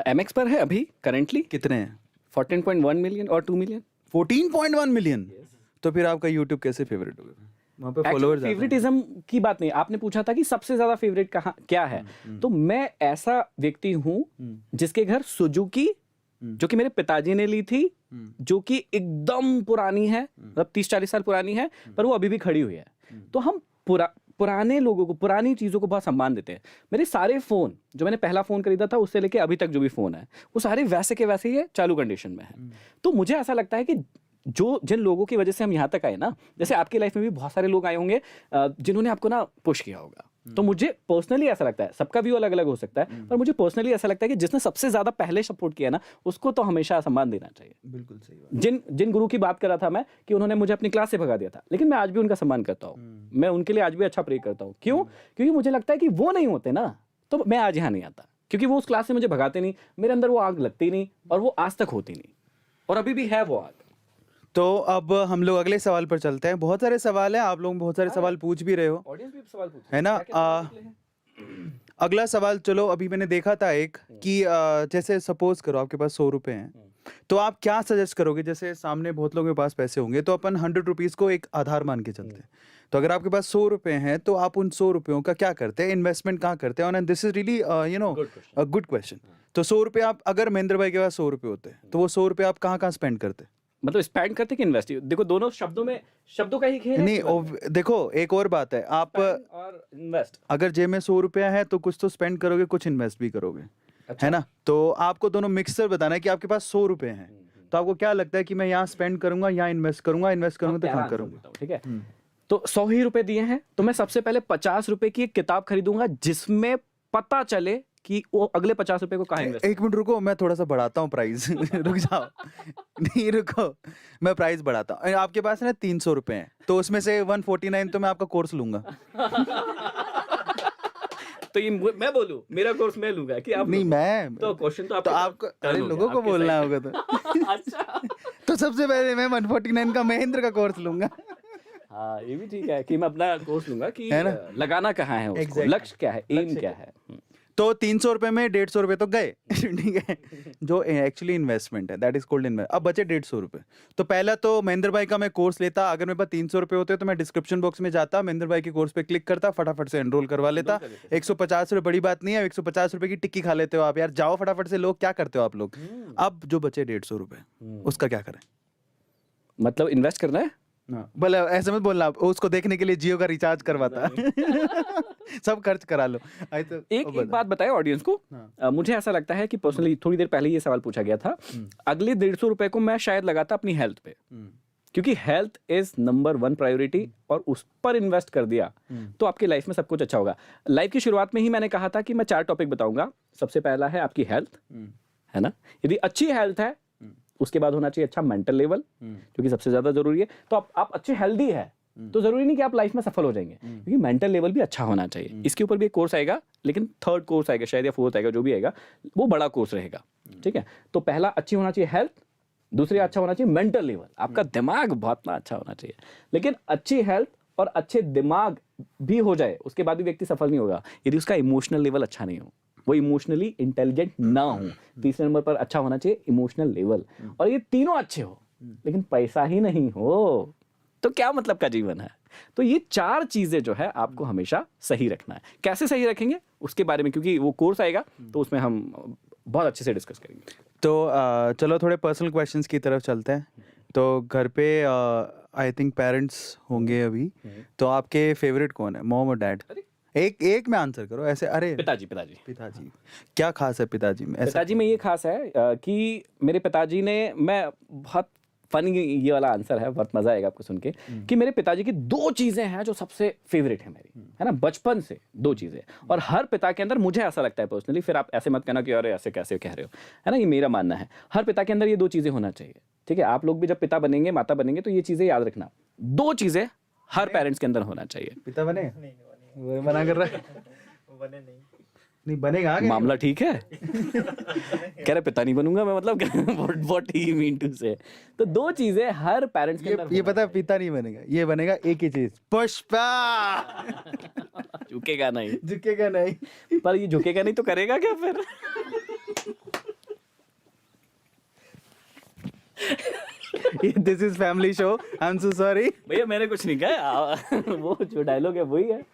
MX पर है अभी करंटली। कितने हैं? 14.1 मिलियन और 2 मिलियन। 14.1 मिलियन। तो फिर आपका यूट्यूब कैसे फेवरेट हो गया? वहाँ पे फॉलोवर्स फेवरेटिज्म की बात नहीं, आपने पूछा था कि सबसे ज्यादा फेवरेट कहाँ क्या है। तो मैं ऐसा व्यक्ति हूँ जिसके घर सुजुकी, जो कि मेरे पिताजी ने ली थी, जो कि एकदम पुरानी है, मतलब 30-40 साल पुरानी है, पर वो अभी भी खड़ी हुई है। तो हम पुराने लोगों को, पुरानी चीज़ों को बहुत सम्मान देते हैं। मेरे सारे फ़ोन, जो मैंने पहला फ़ोन खरीदा था उससे लेके अभी तक जो भी फ़ोन है, वो सारे वैसे के वैसे ही है, चालू कंडीशन में है। तो मुझे ऐसा लगता है कि जिन लोगों की वजह से हम यहाँ तक आए ना, जैसे आपकी लाइफ में भी बहुत सारे लोग आए होंगे जिन्होंने आपको ना पुश किया होगा। तो मुझे पर्सनली ऐसा लगता है, सबका व्यू अलग अलग हो सकता है, पर मुझे पर्सनली ऐसा लगता है कि जिसने सबसे ज्यादा पहले सपोर्ट किया ना, उसको तो हमेशा सम्मान देना चाहिए। बिल्कुल सही बात। जिन गुरु की बात कर रहा था मैं कि उन्होंने मुझे अपनी क्लास से भगा दिया था, लेकिन मैं आज भी उनका सम्मान करता हूँ। मैं उनके लिए आज भी अच्छा प्रे करता हूँ। क्यों? क्योंकि मुझे लगता है कि वो नहीं होते ना तो मैं आज यहाँ नहीं आता, क्योंकि वो उस क्लास से मुझे भगाते नहीं, मेरे अंदर वो आग लगती नहीं, और वो आज तक होती नहीं, और अभी भी है वो आग। तो अब हम लोग अगले सवाल पर चलते हैं। बहुत सारे सवाल हैं, आप लोग बहुत सारे सवाल पूछ भी रहे हो, ऑडियंस भी सवाल पूछ है ना? अगला सवाल, चलो अभी मैंने देखा था एक कि जैसे सपोज करो आपके पास 100 रुपए हैं, तो आप क्या सजेस्ट करोगे? जैसे सामने बहुत लोगों के पास पैसे होंगे, तो अपन 100 रुपीज को एक आधार मान के चलते हैं। तो अगर आपके पास 100 रुपए हैं, तो आप उन 100 रुपयों का क्या करते हैं, इन्वेस्टमेंट कहाँ करते हैं? And this is really a good question. तो 100 रुपये आप, अगर महेंद्र भाई के पास 100 रुपये होते हैं, तो वो 100 रुपये आप कहाँ कहाँ स्पेंड करते? मतलब स्पेंड करते कि इन्वेस्ट? देखो दोनों शब्दों में, शब्दों का ही खेल है। नहीं, देखो एक और बात है, आप और इन्वेस्ट, अगर जेब में 100 रुपया है तो कुछ तो स्पेंड करोगे, कुछ इन्वेस्ट भी करोगे। अच्छा। है ना? तो आपको दोनों मिक्सर बताना है कि आपके पास 100 रुपए हैं, तो आपको क्या लगता है कि मैं यहाँ स्पेंड करूंगा, यहाँ इन्वेस्ट करूंगा तो कहाँ करूंगा? ठीक है, तो 100 ही रुपए दिए हैं, तो मैं सबसे पहले 50 रुपए की एक किताब खरीदूंगा जिसमें पता चले कि वो अगले 50 रुपए को कहाँ इन्वेस्ट। एक मिनट रुको, मैं थोड़ा सा बढ़ाता हूँ प्राइस। रुक जाओ, नहीं रुको, मैं प्राइस बढ़ाता हूँ। आपके पास ना 300 रुपए हैं, तो उसमें से 149 तो मैं आपका कोर्स लूंगा। तो ये मैं बोलूं, मेरा कोर्स मैं लूंगा कि आप? नहीं, मैं तो क्वेश्चन तो आपको, अरे लोगों को बोलना होगा तो। अच्छा, तो सबसे पहले मैं 149 का महेंद्र का कोर्स लूंगा। हाँ ये भी ठीक है कि मैं अपना कोर्स लूंगा कि है ना? लगाना कहाँ है उसको, Exactly. लक्ष्य क्या है, एम क्या है। तो 300 रुपए में 150 रुपए तो गए ठीक है, जो एक्चुअली इन्वेस्टमेंट है दैट इज कॉल्ड इन्वेस्ट। अब बचे 150 रुपए। तो पहला तो महेंद्र भाई का मैं कोर्स लेता, अगर मेरे पास 300 रुपए होते तो मैं डिस्क्रिप्शन बॉक्स में जाता, महेंद्र भाई के कोर्स पे क्लिक करता, फटाफट से एनरोल करवा लेता। 150 रुपए बड़ी बात नहीं है, 150 रुपए की टिक्की खा लेते हो आप यार, जाओ फटाफट से। लोग क्या करते हो आप लोग? अब जो बचे 150 रुपए उसका क्या करें? मतलब इन्वेस्ट करना है। बोले ऐसे मत बोलना, उसको देखने के लिए जियो का रिचार्ज करवाता सब खर्च करा लो। आई तो एक बात बताए ऑडियंस को। मुझे ऐसा लगता है कि पर्सनली थोड़ी देर पहले ये सवाल पूछा गया था, अगले 150 रुपए को मैं शायद लगाता अपनी हेल्थ पे, क्योंकि हेल्थ इज नंबर 1 प्रायोरिटी, और उस पर इन्वेस्ट कर दिया तो आपकी लाइफ में सब कुछ अच्छा होगा। लाइफ की शुरुआत में ही मैंने कहा था कि मैं 4 टॉपिक बताऊंगा। सबसे पहला है आपकी हेल्थ, है ना? यदि अच्छी हेल्थ है उसके बाद होना चाहिए अच्छा मेंटल लेवल, जो कि सबसे ज्यादा जरूरी है। तो आप अच्छे हेल्दी है तो जरूरी नहीं कि आप लाइफ में सफल हो जाएंगे, क्योंकि मेंटल लेवल भी अच्छा होना चाहिए। इसके ऊपर भी एक कोर्स आएगा, लेकिन 3rd कोर्स आएगा शायद या 4th आएगा, जो भी आएगा वो बड़ा कोर्स रहेगा, ठीक है? तो पहला अच्छी होना चाहिए हेल्थ, दूसरे अच्छा होना चाहिए मेंटल लेवल, आपका दिमाग बहुत ना अच्छा होना चाहिए। लेकिन अच्छी हेल्थ और अच्छे दिमाग भी हो जाए उसके बाद भी व्यक्ति सफल नहीं होगा यदि उसका इमोशनल लेवल अच्छा नहीं हो, वो इमोशनली इंटेलिजेंट ना हो। तीसरे नंबर पर अच्छा होना चाहिए इमोशनल लेवल, और ये तीनों अच्छे हो लेकिन पैसा ही नहीं हो तो क्या मतलब का जीवन है? तो ये 4 चीजें जो है आपको हमेशा सही रखना है। कैसे सही रखेंगे उसके बारे में, क्योंकि वो कोर्स आएगा तो उसमें हम बहुत अच्छे से डिस्कस करेंगे। तो चलो थोड़े पर्सनल क्वेश्चंस की तरफ चलते हैं। तो घर पे आई थिंक पेरेंट्स होंगे अभी, तो आपके फेवरेट कौन है, मॉम और डैड? एक में आंसर करो ऐसे। अरे पिताजी। क्या खास है पिताजी में? ऐसा पिताजी में ये खास है कि मेरे पिताजी ने, मैं बहुत फनी ये वाला आंसर है, बहुत मजा आएगा आपको सुन के, कि मेरे पिताजी की 2 चीजें हैं जो सबसे फेवरेट है मेरी, है ना? बचपन से 2 चीजें, और हर पिता के अंदर, मुझे ऐसा लगता है पर्सनली, फिर आप ऐसे मत कहना कि अरे ऐसे कैसे कह रहे हो, है ना? ये मेरा मानना है, हर पिता के अंदर ये 2 चीजें होना चाहिए, ठीक है? आप लोग भी जब पिता बनेंगे, माता बनेंगे, तो ये चीजें याद रखना, 2 चीजें हर पेरेंट्स के अंदर होना चाहिए। पिता बने? वो मना कर रहा है। नहीं बनेगा आगे। मामला ठीक है? कह रहे पिता नहीं बनूंगा मैं, मतलब व्हाट ही मीन टू से। तो 2 चीजें हर पेरेंट्स के अंदर ये पता है, पिता नहीं बनेगा, ये बनेगा एक ही चीज, पुष्पा। झुकेगा नहीं। झुकेगा नहीं। पर ये झुकेगा नहीं तो करेगा क्या फिर? This is family show, I am so sorry भैया, मैंने कुछ नहीं कहा, वो जो डायलॉग है वही है।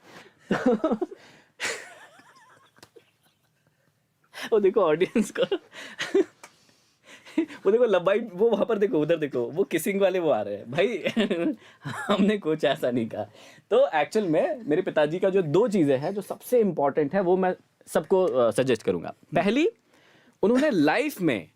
वो देखो ऑडियंस को, वो देखो लंबाई, वो वहां पर देखो, उधर देखो, वो किसिंग वाले वो आ रहे हैं भाई। हमने कुछ ऐसा नहीं कहा। तो एक्चुअल में मेरे पिताजी का जो 2 चीजें हैं जो सबसे इंपॉर्टेंट है, वो मैं सबको सजेस्ट करूंगा। पहली, उन्होंने लाइफ में,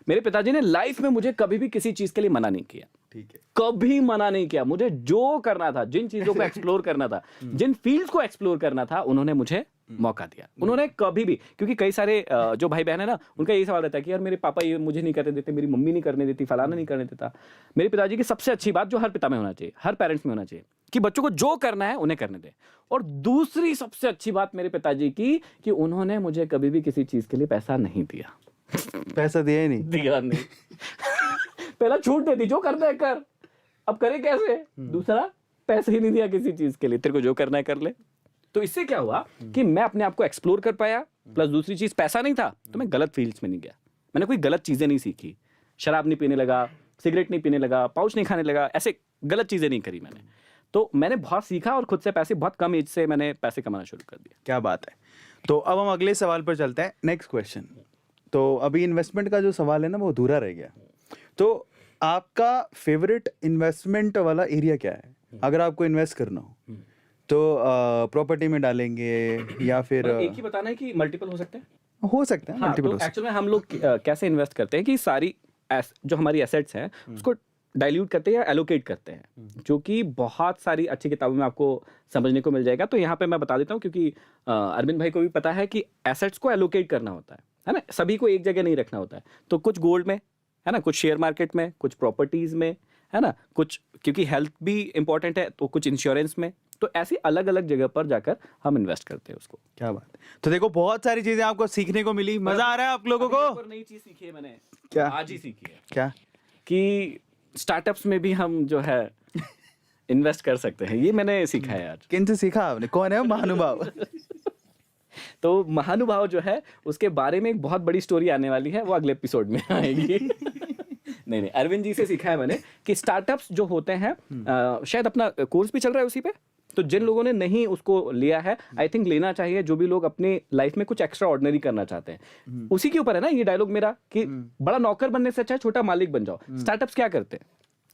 मेरे पिताजी ने लाइफ में मुझे कभी भी किसी चीज के लिए मना नहीं किया। ठीक है। कभी मना नहीं किया। मुझे जो करना था, जिन चीजों को एक्सप्लोर करना था, जिन फील्ड्स को एक्सप्लोर करना था, उन्होंने मुझे मौका दिया। उन्होंने कभी भी, क्योंकि कई सारे जो भाई बहन है ना, उनका यही सवाल रहता है कि यार मेरे पापा ये मुझे नहीं करने देते, मेरी मम्मी नहीं करने देती, फलाना नहीं करने देता। मेरे पिताजी की सबसे अच्छी बात, जो हर पिता में होना चाहिए, हर पेरेंट्स में होना चाहिए, कि बच्चों को जो करना है उन्हें करने दें। और दूसरी सबसे अच्छी बात मेरे पिताजी की, कि उन्होंने मुझे कभी भी किसी चीज के लिए पैसा नहीं दिया। पैसा दिया ही नहीं? दिया नहीं। पहला छूट देती, जो करना है कर, अब करे कैसे? दूसरा, पैसे ही नहीं दिया किसी चीज के लिए, तेरे को जो करना है कर ले। तो इससे क्या हुआ कि मैं अपने आप को एक्सप्लोर कर पाया, प्लस दूसरी चीज पैसा नहीं था तो मैं गलत फील्ड्स में नहीं गया, मैंने कोई गलत चीजें नहीं सीखी, शराब नहीं पीने लगा, सिगरेट नहीं पीने लगा, पाउच नहीं खाने लगा, ऐसे गलत चीजें नहीं करी मैंने। तो मैंने बहुत सीखा और खुद से पैसे, बहुत कम एज से मैंने पैसे कमाना शुरू कर दिया। क्या बात है। तो अब हम अगले सवाल पर चलते हैं, नेक्स्ट क्वेश्चन। तो अभी इन्वेस्टमेंट का जो सवाल है ना, वो अधूरा रह गया। तो आपका फेवरेट इन्वेस्टमेंट वाला एरिया क्या है? अगर आपको इन्वेस्ट करना हो तो प्रॉपर्टी में डालेंगे या फिर एक ही बताना है कि मल्टीपल हो सकते हैं? हो सकता है हाँ, मल्टीपल। तो एक्चुअल में हम लोग कैसे इन्वेस्ट करते हैं कि सारी जो हमारी एसेट्स हैं उसको डाइल्यूट करते हैं या एलोकेट करते हैं, जो कि बहुत सारी अच्छी किताबों में आपको समझने को मिल जाएगा। तो यहाँ पे मैं बता देता हूँ, क्योंकि अरविंद भाई को भी पता है कि एसेट्स को एलोकेट करना होता है ना, सभी को एक जगह नहीं रखना होता है। तो कुछ गोल्ड में, है ना, कुछ शेयर मार्केट में, कुछ प्रॉपर्टीज में, है ना, कुछ क्योंकि हेल्थ भी इंपॉर्टेंट है तो कुछ इंश्योरेंस में। तो ऐसी अलग अलग जगह पर जाकर हम इन्वेस्ट करते हैं उसको। क्या बात है। तो देखो बहुत सारी चीजें आपको सीखने को मिली, मजा आ रहा है आप लोगों को? नई चीज सीखी है मैंने, क्या? आज ही सीखी है। क्या? कि स्टार्टअप्स में भी हम जो है इन्वेस्ट कर सकते हैं, ये मैंने सीखा है आज। किनसे सीखा आपने? कौन है वो महानुभाव? तो महानुभाव जो है उसके बारे में एक बहुत बड़ी स्टोरी आने वाली है, वो अगले एपिसोड में आएगी। नहीं, अरविंद जी से सीखा है मैंने कि स्टार्टअप्स जो होते हैं, शायद अपना कोर्स भी चल रहा है उसी पे, तो जिन लोगों ने नहीं उसको लिया है, आई थिंक लेना चाहिए। जो भी लोग अपनी लाइफ में कुछ एक्स्ट्रा ऑर्डिनरी करना चाहते हैं, उसी के ऊपर है ना ये डायलॉग मेरा कि बड़ा नौकर बनने से अच्छा है छोटा मालिक बन जाओ। स्टार्टअप्स क्या करते हैं,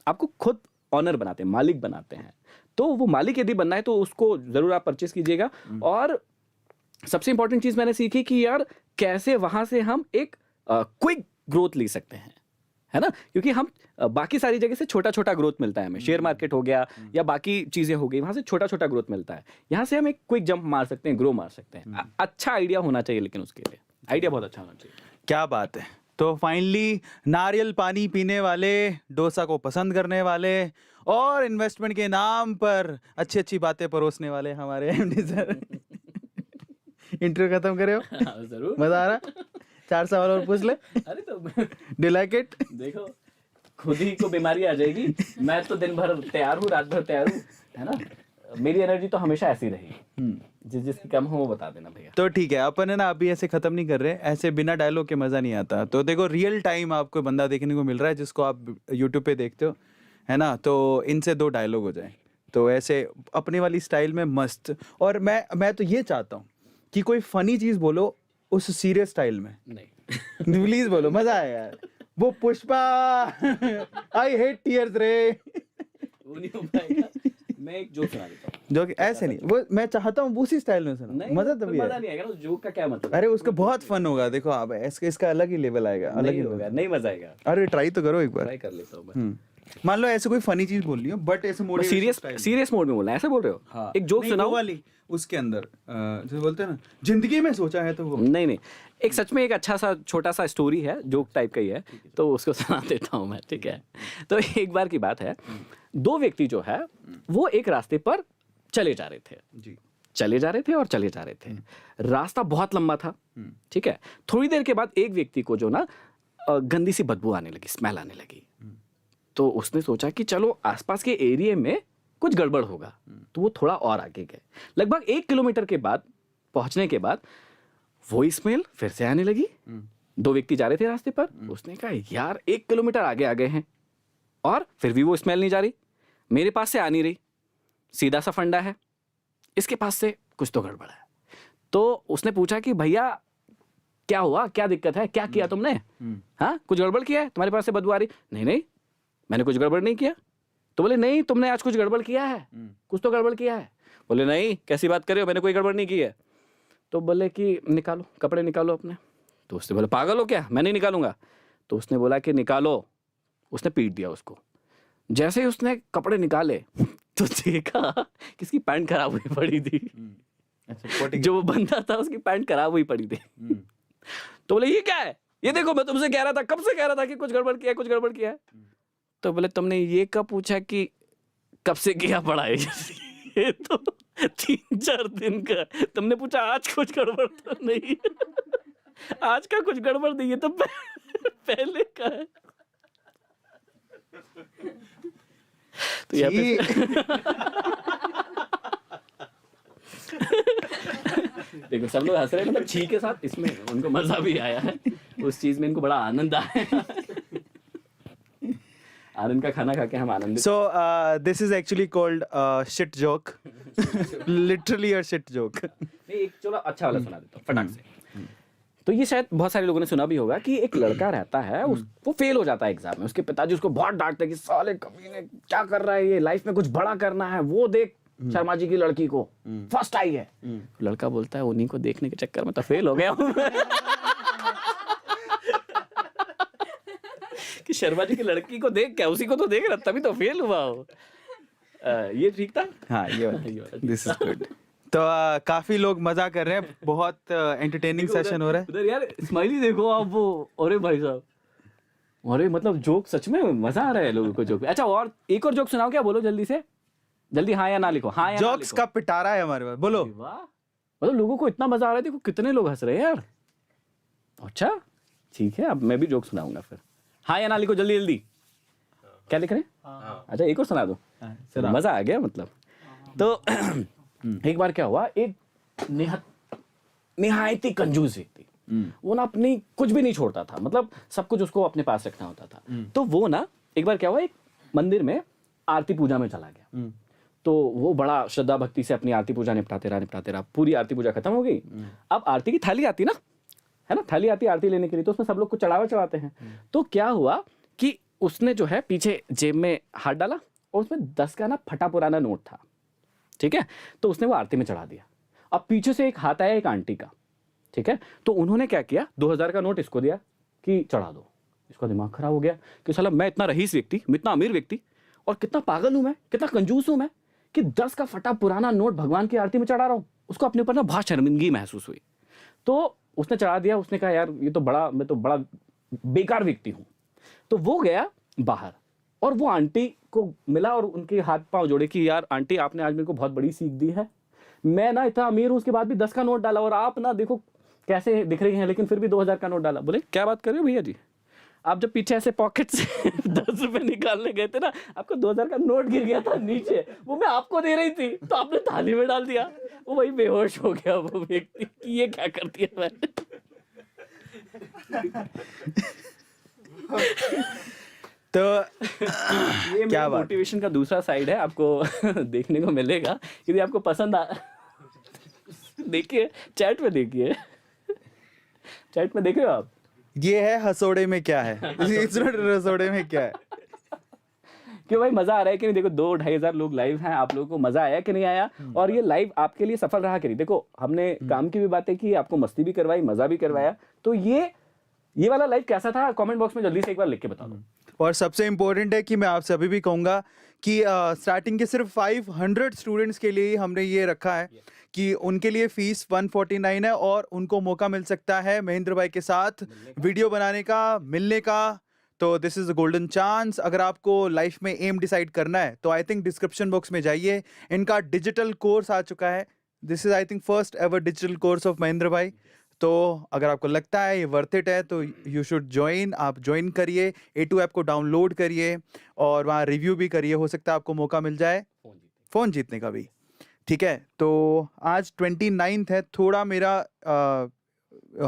आपको खुद ऑनर बनाते हैं, मालिक बनाते हैं। तो वो मालिक यदि बनना है तो उसको जरूर आप परचेस कीजिएगा। और सबसे इंपॉर्टेंट चीज मैंने सीखी कि यार कैसे वहां से हम एक क्विक ग्रोथ ले सकते हैं, है ना, क्योंकि हम बाकी सारी जगह से छोटा छोटा ग्रोथ मिलता है हमें, शेयर मार्केट हो गया या बाकी चीजें हो गई, वहां से छोटा छोटा ग्रोथ मिलता है। यहाँ से हम एक क्विक जंप मार सकते हैं, ग्रो मार सकते हैं। अच्छा आइडिया होना चाहिए, लेकिन उसके लिए आइडिया बहुत अच्छा होना चाहिए। क्या बात है। तो फाइनली नारियल पानी पीने वाले, डोसा को पसंद करने वाले और इन्वेस्टमेंट के नाम पर अच्छी अच्छी बातें परोसने वाले हमारे एमडी सर इंटरव्यू खत्म करे हो? जरूर। मजा आ रहा? 4 सवाल और पूछ ले। अरे तो डू लाइक इट? देखो खुद ही को बीमारी आ जाएगी, मैं तो दिन भर तैयार हूँ, रात भर तैयार हूँ, है ना। मेरी एनर्जी तो हमेशा ऐसी रही, जिसकी कम हो वो बता देना भैया। तो ठीक है, अपन है ना अभी ऐसे खत्म नहीं कर रहे, ऐसे बिना डायलॉग के मजा नहीं आता। तो देखो रियल टाइम आपको बंदा देखने को मिल रहा है जिसको आप यूट्यूब पे देखते हो, है ना। तो इनसे 2 डायलॉग हो जाए तो ऐसे अपनी वाली स्टाइल में मस्त। और मैं तो ये चाहता हूँ कि कोई फनी चीज बोलो उस सीरियस स्टाइल में, नहीं प्लीज बोलो, मजा आए यार। वो पुष्पा आई हेट टीयर्स रे वो नहीं हो पाएगा। मैं एक जोक सुना देता हूँ, जो कि ऐसे नहीं, वो मैं चाहता हूँ उसी स्टाइल में सुना, मजा तभी मजा है। नहीं आएगा ना, उस जोक का क्या मतलब। अरे उसका बहुत फन होगा, देखो आप इसका अलग ही लेवल आएगा, अलग ही नहीं होगा, नहीं मजा आएगा। अरे ट्राई तो करो एक बार। ट्राई कर लेता हूँ मैं। मान लो ऐसे कोई फनी चीज बोल रही हो बट ऐसे सीरियस मोड में बोलना है, ऐसे बोल रहे हो? हाँ, एक जोक सुनाओ वाली उसके अंदर जो बोलते हैं ना, जिंदगी में सोचा है तो वो। नहीं, एक सच में एक अच्छा सा छोटा सा स्टोरी है, जोक टाइप का ही है, तो उसको सुना देता हूँ मैं, ठीक है। तो एक बार की बात है, 2 व्यक्ति जो है वो एक रास्ते पर चले जा रहे थे जी। चले जा रहे थे। रास्ता बहुत लंबा था, ठीक है। थोड़ी देर के बाद एक व्यक्ति को जो ना गंदी सी बदबू आने लगी, स्मेल आने लगी। तो उसने सोचा कि चलो आसपास के एरिया में कुछ गड़बड़ होगा, तो वो थोड़ा और आगे गए। लगभग 1 किलोमीटर के बाद पहुंचने के बाद वही स्मेल फिर से आने लगी। 2 व्यक्ति जा रहे थे रास्ते पर, उसने कहा यार 1 किलोमीटर आगे आ गए हैं और फिर भी वो स्मेल नहीं जा रही, मेरे पास से आ नहीं रही, सीधा सा फंडा है, इसके पास से कुछ तो गड़बड़ है। तो उसने पूछा कि भैया क्या हुआ, क्या दिक्कत है, क्या किया तुमने, हाँ कुछ गड़बड़ किया है, तुम्हारे पास से बदबू आ रही? नहीं मैंने कुछ गड़बड़ नहीं किया। तो बोले नहीं तुमने आज कुछ गड़बड़ किया है, कुछ तो गड़बड़ किया है। बोले नहीं कैसी बात कर रहे हो, मैंने कोई गड़बड़ नहीं की है। तो बोले कि निकालो कपड़े निकालो अपने। तो उसने बोला पागल हो क्या, मैं नहीं निकालूंगा। तो उसने बोला कि निकालो। उसने पीट दिया उसको। जैसे ही उसने कपड़े निकाले तो देखा कि इसकी पैंट खराब हुई पड़ी थी। जो वो बंदा था उसकी पैंट खराब हुई पड़ी थी। तो बोले ये क्या है, ये देखो मैं तुमसे कह रहा था, कब से कह रहा था कि कुछ गड़बड़ किया है, कुछ गड़बड़ किया है। तो बोले तुमने ये कब पूछा कि कब से किया पड़ा है? ये तो 3-4 दिन का, तुमने पूछा आज कुछ गड़बड़ तो नहीं? आज का कुछ गड़बड़ नहीं है तो पहले का है। तो यहाँ पे देखो सब लोग हंस रहे हैं, मतलब छी के साथ, इसमें उनको मजा भी आया है, उस चीज में इनको बड़ा आनंद आया। आनंद का खाना खा के हम आनंदित। So this is actually called shit joke, literally a shit joke. नहीं एक चलो अच्छा वाला सुना देता हूँ फटाक से। तो ये शायद बहुत सारे लोगों ने सुना भी होगा कि एक लड़का रहता है, वो फेल हो जाता है एग्जाम में। उसके पिताजी उसको बहुत डांटते हैं कि साले कमीने क्या कर रहा है, ये लाइफ में कुछ बड़ा करना है, वो देख शर्मा जी की लड़की को फर्स्ट आई है। लड़का बोलता है उन्हीं को देखने के चक्कर में तो फेल हो गया हूँ कि शर्मा जी की लड़की को देख क्या, उसी को तो देख रहा तभी तो फेल हुआ हो। ये ठीक था। हाँ ये दिस इज गुड। तो काफी लोग मजा कर रहे हैं, बहुत एंटरटेनिंग सेशन हो रहा है। उधर यार स्माइली देखो आप वो, अरे भाई साहब, अरे मतलब जोक सच में मजा आ रहा है लोगों को जोक। अच्छा और एक और जोक सुनाओ क्या, बोलो जल्दी से, जल्दी हाँ या ना लिखो। हाँ या जोक्स का पिटारा है हमारे पास, बोलो। वाह मतलब लोगों को इतना मजा आ रहा है, देखो कितने लोग हंस रहे हैं यार। अच्छा ठीक है अब मैं भी जोक सुनाऊंगा फिर। हाँ या ना लिखो जल्दी जल्दी। क्या लिख रहे हैं? अच्छा एक और सुना दो, सुना। मजा आ गया मतलब। तो एक बार क्या हुआ, एक निहायती कंजूस व्यक्ति, वो ना अपनी कुछ भी नहीं छोड़ता था, मतलब सब कुछ उसको अपने पास रखना होता था। तो वो ना एक बार क्या हुआ, एक मंदिर में आरती पूजा में चला गया। तो वो बड़ा श्रद्धा भक्ति से अपनी आरती पूजा निपटाते रहा, पूरी आरती पूजा खत्म हो गई। अब आरती की थाली आती ना, है ना, थाली आती आरती लेने के लिए, तो उसमें सब लोग कुछ चढ़ावा चढ़ाते हैं। तो क्या हुआ कि उसने जो है पीछे जेब में हाथ डाला और उसमें 10 का ना फटा पुराना नोट था, ठीक है। तो उसने वो आरती में चढ़ा दिया। अब पीछे से एक हाथ आया एक आंटी का, ठीक है। तो उन्होंने क्या किया, 2000 का नोट इसको दिया कि चढ़ा दो। इसका दिमाग खराब हो गया कि साला मैं इतना रईस व्यक्ति, मैं इतना अमीर व्यक्ति, और कितना पागल हूं मैं, कितना कंजूस हूं मैं कि 10 का फटा पुराना नोट भगवान की आरती में चढ़ा रहा हूं। उसको अपने ऊपर ना बहुत शर्मिंदगी महसूस हुई। तो उसने चढ़ा दिया। उसने कहा यार ये तो मैं तो बड़ा बेकार व्यक्ति हूं। तो वो गया बाहर और वो आंटी को मिला और उनके हाथ पांव जोड़े कि यार आंटी, आपने आज मेरे को बहुत बड़ी सीख दी है। मैं ना इतना अमीर हूं, उसके बाद भी 10 का नोट डाला, और आप ना देखो कैसे दिख रही हैं, लेकिन फिर भी 2000 का नोट डाला। बोले क्या बात कर रहे हो भैया जी, आप जब पीछे ऐसे पॉकेट से 10 रुपए निकालने गए थे ना, आपको 2000 का नोट गिर गया था नीचे, वो मैं आपको दे रही थी, तो आपने थाली में डाल दिया। वो वही बेहोश हो गया वो व्यक्ति कि ये क्या कर दिया मैंने। तो ये क्या मेरा बात। मोटिवेशन का दूसरा साइड है, आपको देखने को मिलेगा। यदि आपको पसंद आ देखिए चैट में, देखिए चैट में, देख रहे हो आप? ये है हसोड़े में क्या है, रसोड़े में क्या है। क्यों भाई, मजा आ रहा है कि नहीं? देखो 2-2.5 हजार लोग लाइव हैं, आप लोगों को मजा आया कि नहीं आया? और ये लाइव आपके लिए सफल रहा कि नहीं? देखो हमने काम की भी बातें की, आपको मस्ती भी करवाई, मजा भी करवाया। तो ये वाला लाइव कैसा था, कमेंट बॉक्स में जल्दी से एक बार लिख के बता दो। और सबसे इम्पोर्टेंट है कि मैं आपसे अभी भी कहूँगा कि स्टार्टिंग के सिर्फ 500 स्टूडेंट्स के लिए ही हमने ये रखा है कि उनके लिए फीस 149 है, और उनको मौका मिल सकता है महेंद्र भाई के साथ वीडियो बनाने का, मिलने का। तो this is a golden chance. अगर आपको लाइफ में एम डिसाइड करना है तो आई थिंक डिस्क्रिप्शन बॉक्स में जाइए, इनका डिजिटल कोर्स आ चुका है। This is I think first ever digital course of Mahendra भाई। तो अगर आपको लगता है ये वर्थ इट है तो यू शुड ज्वाइन, आप ज्वाइन करिए, A2 ऐप को डाउनलोड करिए और वहाँ रिव्यू भी करिए, हो सकता है आपको मौका मिल जाए फ़ोन जीतने का भी। ठीक है, तो आज 29 है, थोड़ा मेरा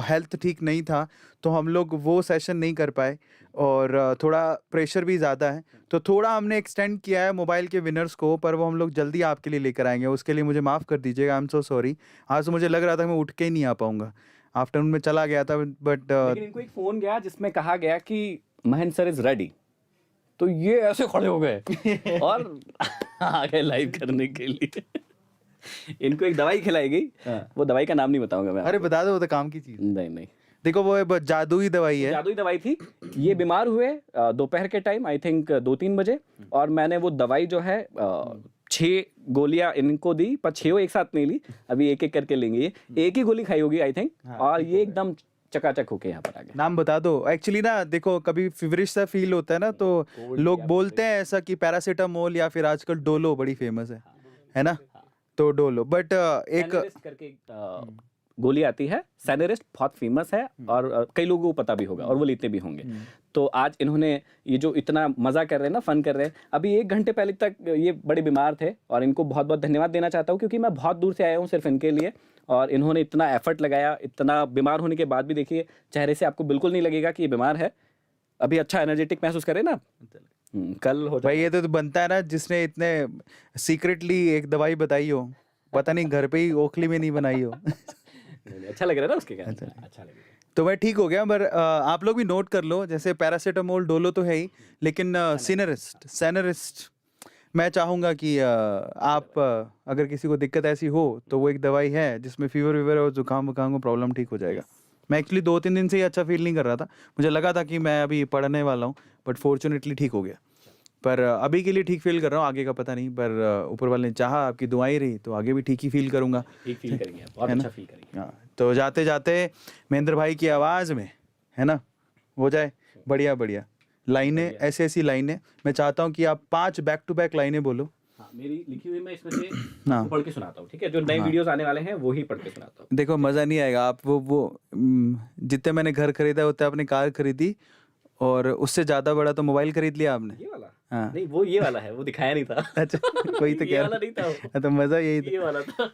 हेल्थ ठीक नहीं था तो हम लोग वो सेशन नहीं कर पाए, और थोड़ा प्रेशर भी ज़्यादा है, तो थोड़ा हमने एक्सटेंड किया है मोबाइल के विनर्स को, पर वो हम लोग जल्दी आपके लिए लेकर आएंगे। उसके लिए मुझे माफ़ कर दीजिएगा, आई एम सो सॉरी। आज तो मुझे लग रहा था मैं उठ के ही नहीं आ पाऊँगा, आफ्टरनून में चला गया था, बट लेकिन इनको एक फोन गया जिसमें कहा गया कि महेंद्र सर इज रेडी, तो ये ऐसे खड़े हो गए और आ गए लाइव करने के लिए। इनको एक दवाई खिलाई गई, वो दवाई का नाम नहीं बताऊंगा मैं अरे आपको। बता दो, वो तो काम की चीज़। नहीं, देखो वो जादुई दवाई है। जादुई दवाई थी। ये बीमार हुए दोपहर के टाइम, आई थिंक 2-3 बजे, और मैंने वो दवाई जो है 6 गोलियां इनको दी, पर 6 एक साथ नहीं ली, अभी एक एक करके लेंगे। ये एक ही गोली खाई होगी आई थिंक, और ये एकदम चकाचक होके यहाँ पर आ गए। नाम बता दो। एक्चुअली ना देखो, कभी फीवरिश सा फील होता है ना, तो लोग बोलते हैं ऐसा कि पैरासीटामोल, या फिर आजकल डोलो बड़ी फेमस है ना, तो डोलो। बट एक सैनेरिस्ट करके एक गोली आती है, सैनेरिस्ट बहुत फेमस है, और कई लोगों को पता भी होगा, और वो लेते भी होंगे। तो आज इन्होंने ये जो इतना मजा कर रहे हैं ना, फन कर रहे हैं, अभी 1 घंटे पहले तक ये बड़े बीमार थे, और इनको बहुत बहुत धन्यवाद देना चाहता हूँ, क्योंकि मैं बहुत दूर से आया हूँ सिर्फ इनके लिए, और इन्होंने इतना एफर्ट लगाया। इतना बीमार होने के बाद भी देखिए चेहरे से आपको बिल्कुल नहीं लगेगा कि ये बीमार है। अभी अच्छा एनर्जेटिक महसूस करें ना, कल हो भाई ये तो बनता है ना, जिसने इतने सीक्रेटली एक दवाई बताई हो, पता नहीं घर पे ही ओखली में नहीं बनाई हो। अच्छा लग रहा है ना उसके कारण, अच्छा लग रहा है। तो मैं ठीक हो गया, पर आप लोग भी नोट कर लो, जैसे पैरासीटामोल, डोलो तो है ही, लेकिन सैनेरिस्ट मैं चाहूँगा कि आप अगर किसी को दिक्कत ऐसी हो तो वो एक दवाई है जिसमें फीवर वीवर और जुकाम वुकाम को प्रॉब्लम ठीक हो जाएगा। मैं एक्चुअली 2-3 दिन से ही अच्छा फील नहीं कर रहा था, मुझे लगा था कि मैं अभी पढ़ने वाला हूँ, बट फॉर्चुनेटली ठीक हो गया। पर अभी के लिए ठीक फील कर रहा हूँ, आगे का पता नहीं, पर ऊपर वाले ने चाहा, आपकी दुआएं रही तो आगे भी ठीक ही फील करूँगा। ठीक फील करेंगे, बहुत अच्छा फील करेंगे। हाँ, तो जाते जाते महेंद्र भाई की आवाज़ में, है ना, हो जाए बढ़िया बढ़िया लाइनें, ऐसी ऐसी लाइनें। मैं चाहता हूँ कि आप 5 बैक टू बैक लाइनें बोलो। हाँ, मेरी लिखी हुई मैं इसमें से आपको पढ़ के सुनाता हूँ, ठीक है? जो नए वीडियोस आने वाले हैं वो ही पढ़ के सुनाता हूँ। देखो मज़ा नहीं आएगा, आप वो जितने मैंने घर खरीदा उतने आपने कार खरीदी, और उससे ज्यादा बड़ा तो मोबाइल खरीद लिया आपने। ये वाला हाँ नहीं, वो ये वाला है, वो दिखाया नहीं था। अच्छा वही तो ये कह वाला रहा नहीं था वो, हूँ। तो मजा यही था। ये वाला था।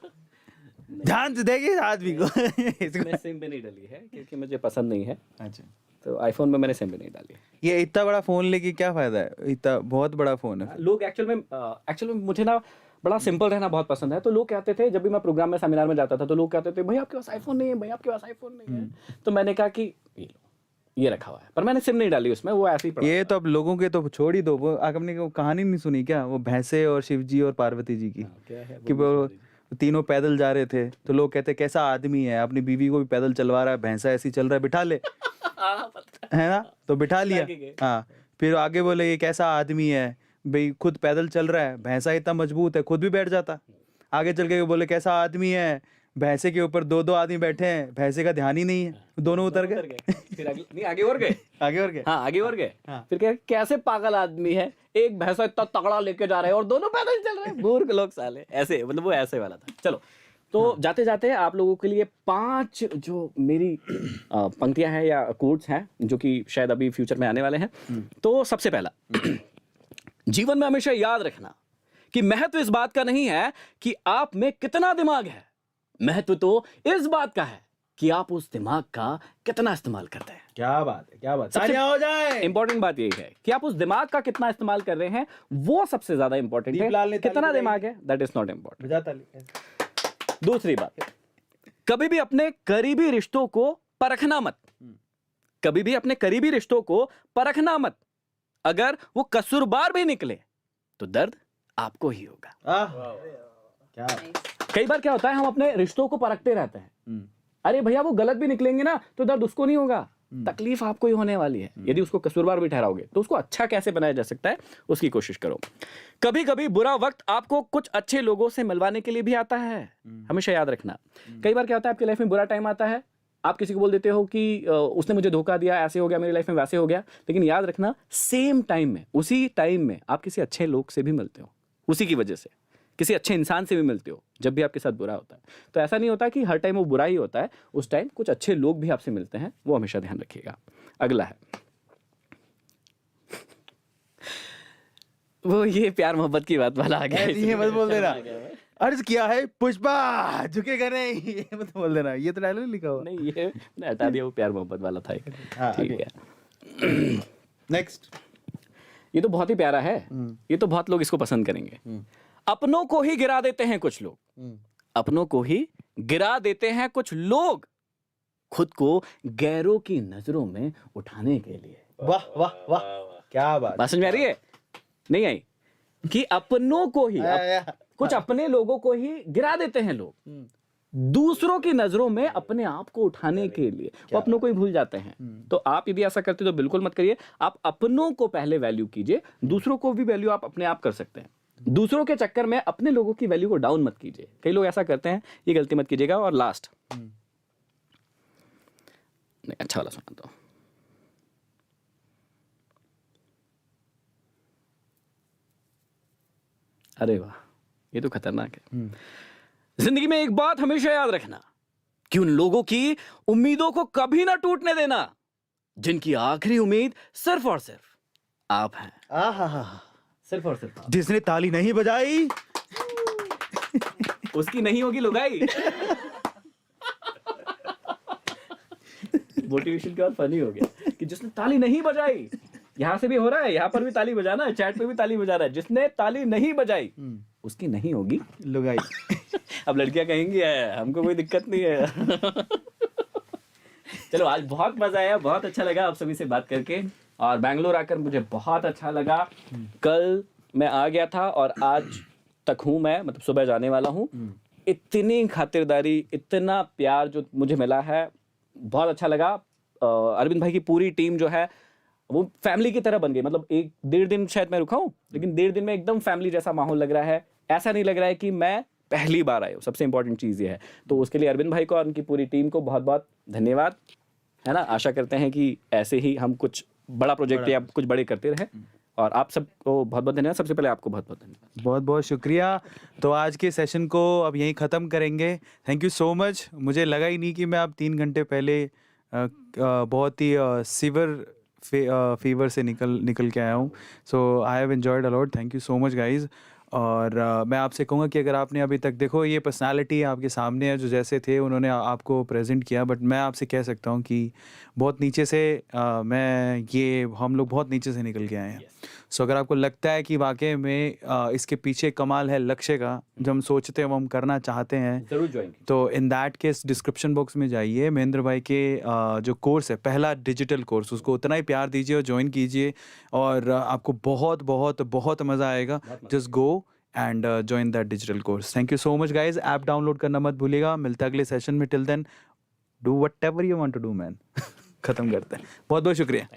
ध्यान से देखिए इस आदमी को इसको। मैं सिम भी नहीं डाली है क्योंकि मुझे पसंद नहीं है, अच्छा तो आईफोन में मैंने सिम भी नहीं डाली है। ये इतना बड़ा फोन लेके क्या फायदा है, इतना बहुत बड़ा फोन है। लोग एक्चुअल में मुझे ना बड़ा सिंपल रहना बहुत पसंद है, तो लोग कहते थे जब भी मैं प्रोग्राम में सेमिनार में जाता था तो लोग कहते थे भाई आपके पास आईफोन नहीं है, भाई आपके पास आईफोन नहीं है। तो मैंने कहा कि ये लो, ये रखा हुआ है, पर मैंने सिम नहीं डाली उसमें, वो ऐसे ही पड़ा। ये तो अब लोगों के तो छोड़ ही दो, वो आपने वो कहानी नहीं सुनी क्या, वो भैंसे और शिव जी और पार्वती जी की, क्या है कि वो तीनों पैदल जा रहे थे तो लोग कहते कैसा आदमी है, अपनी बीवी को भी पैदल चलवा रहा है, भैंसा ऐसी चल रहा है, बिठा ले, है ना, तो बिठा लिया। आगे गए। हाँ फिर आगे बोले ये कैसा आदमी है भाई, खुद पैदल चल रहा है, भैंसा इतना मजबूत है खुद भी बैठ जाता। आगे चल के बोले कैसा आदमी है, भैंसे के ऊपर दो आदमी बैठे हैं, भैंसे का ध्यान ही नहीं है, दोनों उतर गए। फिर आगे नहीं, आगे और गए। आगे और गए। हाँ आगे और गए। हाँ। फिर क्या, कैसे पागल आदमी है, एक भैंसा इतना तगड़ा लेके जा रहे हैं और दोनों पैदल चल रहे हैं, मूर्ख लोग साले, ऐसे मतलब वो ऐसे वाला था। चलो तो जाते जाते आप लोगों के लिए 5 जो मेरी पंक्तियां हैं या कोट्स हैं जो कि शायद अभी फ्यूचर में आने वाले हैं। तो सबसे पहला, जीवन में हमेशा याद रखना कि महत्व इस बात का नहीं है कि आप में कितना दिमाग है, महत्व तो इस बात का है कि आप उस दिमाग का कितना इस्तेमाल करते हैं। क्या बात है, क्या बात, सबसे तालियां हो जाए। इंपॉर्टेंट बात यही है कि आप उस दिमाग का कितना इस्तेमाल कर रहे हैं, वो सबसे ज्यादा इंपॉर्टेंट दीपलाल ने है। ताली कितना बजाई। दिमाग है दैट इज नॉट इंपॉर्टेंट। बजा ताली। दूसरी बात, कभी भी अपने करीबी रिश्तों को परखना मत, कभी भी अपने करीबी रिश्तों को परखना मत। अगर वो कसूरवार भी निकले तो दर्द आपको ही होगा। क्या कई बार क्या होता है, हम अपने रिश्तों को परखते रहते हैं, अरे भैया वो गलत भी निकलेंगे ना तो दर्द उसको नहीं होगा, तकलीफ आपको ही होने वाली है। यदि उसको कसूरवार भी ठहराओगे तो उसको अच्छा कैसे बनाया जा सकता है उसकी कोशिश करो। कभी कभी बुरा वक्त आपको कुछ अच्छे लोगों से मिलवाने के लिए भी आता है, हमेशा याद रखना। कई बार क्या होता है, आपकी लाइफ में बुरा टाइम आता है, आप किसी को बोल देते हो कि उसने मुझे धोखा दिया, ऐसे हो गया मेरी लाइफ में, वैसे हो गया, लेकिन याद रखना सेम टाइम में, उसी टाइम में आप किसी अच्छे लोग से भी मिलते हो, उसी की वजह से किसी अच्छे इंसान से भी मिलते हो जब भी आपके साथ बुरा होता है। तो ऐसा नहीं होता कि हर टाइम वो बुरा ही होता है, उस टाइम कुछ अच्छे लोग भी आपसे मिलते हैं, वो हमेशा ध्यान रखिएगा। अगला है वो ये प्यार मोहब्बत की बात वाला आ गया, ये मत बोल देना, अर्ज किया है पुष्पा झुकेगा नहीं, ये मत बोल देना, ये तो डायलॉग लिखा हुआ। नहीं ये मैंने हटा दिया, वो प्यार मोहब्बत वाला था एक। हाँ, ठीक आगे। है, नेक्स्ट। ये तो बहुत ही प्यारा है, ये तो बहुत लोग इसको पसंद करेंगे। अपनों को ही गिरा देते हैं कुछ लोग, अपनों को ही गिरा देते हैं कुछ लोग, खुद को गैरों की नजरों में उठाने के लिए। वाह वाह वाह, क्या बात। बात समझ में आ रही है? नहीं आई कि अपनों को ही कुछ अपने लोगों को ही गिरा देते हैं लोग, दूसरों की नजरों में अपने आप को उठाने के लिए वो अपनों को ही भूल जाते हैं। तो आप यदि ऐसा करते तो बिल्कुल मत करिए, आप अपनों को पहले वैल्यू कीजिए, दूसरों को भी वैल्यू आप अपने आप कर सकते हैं। दूसरों के चक्कर में अपने लोगों की वैल्यू को डाउन मत कीजिए, कई लोग ऐसा करते हैं, ये गलती मत कीजिएगा। और लास्ट, नहीं अच्छा वाला सुना दो। अरे वाह, ये तो खतरनाक है। जिंदगी में एक बात हमेशा याद रखना कि उन लोगों की उम्मीदों को कभी ना टूटने देना जिनकी आखिरी उम्मीद सिर्फ और सिर्फ आप हैं। सिर्फ और सिर्फ आप। जिसने ताली नहीं बजाई उसकी नहीं होगी लुगाई। मोटिवेशन के बाद फनी हो गया कि जिसने ताली नहीं बजाई, यहां से भी हो रहा है, यहां पर भी ताली बजाना है, चैट पे भी ताली बजा रहा है, जिसने ताली नहीं बजाई उसकी नहीं होगी लुगाई। अब लड़कियां कहेंगी हमको कोई दिक्कत नहीं है। चलो आज बहुत मजा आया, बहुत अच्छा लगा आप सभी से बात करके, और बैंगलोर आकर मुझे बहुत अच्छा लगा। कल मैं आ गया था और आज तक हूँ मैं, मतलब सुबह जाने वाला हूँ। इतनी खातिरदारी, इतना प्यार जो मुझे मिला है, बहुत अच्छा लगा। अरविंद भाई की पूरी टीम जो है वो फैमिली की तरह बन गई। मतलब 1-1.5 दिन शायद मैं रुका हूँ, लेकिन 1.5 दिन में एकदम फैमिली जैसा माहौल लग रहा है। ऐसा नहीं लग रहा है कि मैं पहली बार आया हूँ, सबसे इंपॉर्टेंट चीज़ ये है। तो उसके लिए अरविंद भाई को और उनकी पूरी टीम को बहुत बहुत धन्यवाद, है ना। आशा करते हैं कि ऐसे ही हम कुछ बड़ा प्रोजेक्ट या कुछ बड़े करते रहें, और आप सबको बहुत बहुत धन्यवाद। सबसे पहले आपको बहुत बहुत धन्यवाद। बहुत बहुत शुक्रिया। तो आज के सेशन को अब यहीं ख़त्म करेंगे। Thank you so much. मुझे लगा ही नहीं कि मैं अब 3 घंटे पहले बहुत ही सीवर फीवर से निकल के आया हूँ. So I have enjoyed a lot. Thank you so much guys. और मैं आपसे कहूँगा कि अगर आपने अभी तक, देखो ये पर्सनालिटी आपके सामने है, जो जैसे थे उन्होंने आपको प्रेजेंट किया, बट मैं आपसे कह सकता हूँ कि बहुत नीचे से हम लोग बहुत नीचे से निकल के आए हैं. सो अगर आपको लगता है कि वाकई में इसके पीछे कमाल है लक्ष्य का, जो हम सोचते हैं वो हम करना चाहते हैं, जरूर ज्वाइन कीजिए। तो in that case description box में जाइए, महेंद्र भाई के जो कोर्स है, पहला डिजिटल कोर्स, उसको उतना ही प्यार दीजिए और ज्वाइन कीजिए, और आपको बहुत बहुत बहुत मज़ा आएगा. Just go and join that digital course. Thank you so much guys. App download करना मत भूलिएगा. मिलते हैं अगले सेशन में. Till then do whatever you want to do man. खत्म करते हैं. बहुत बहुत शुक्रिया.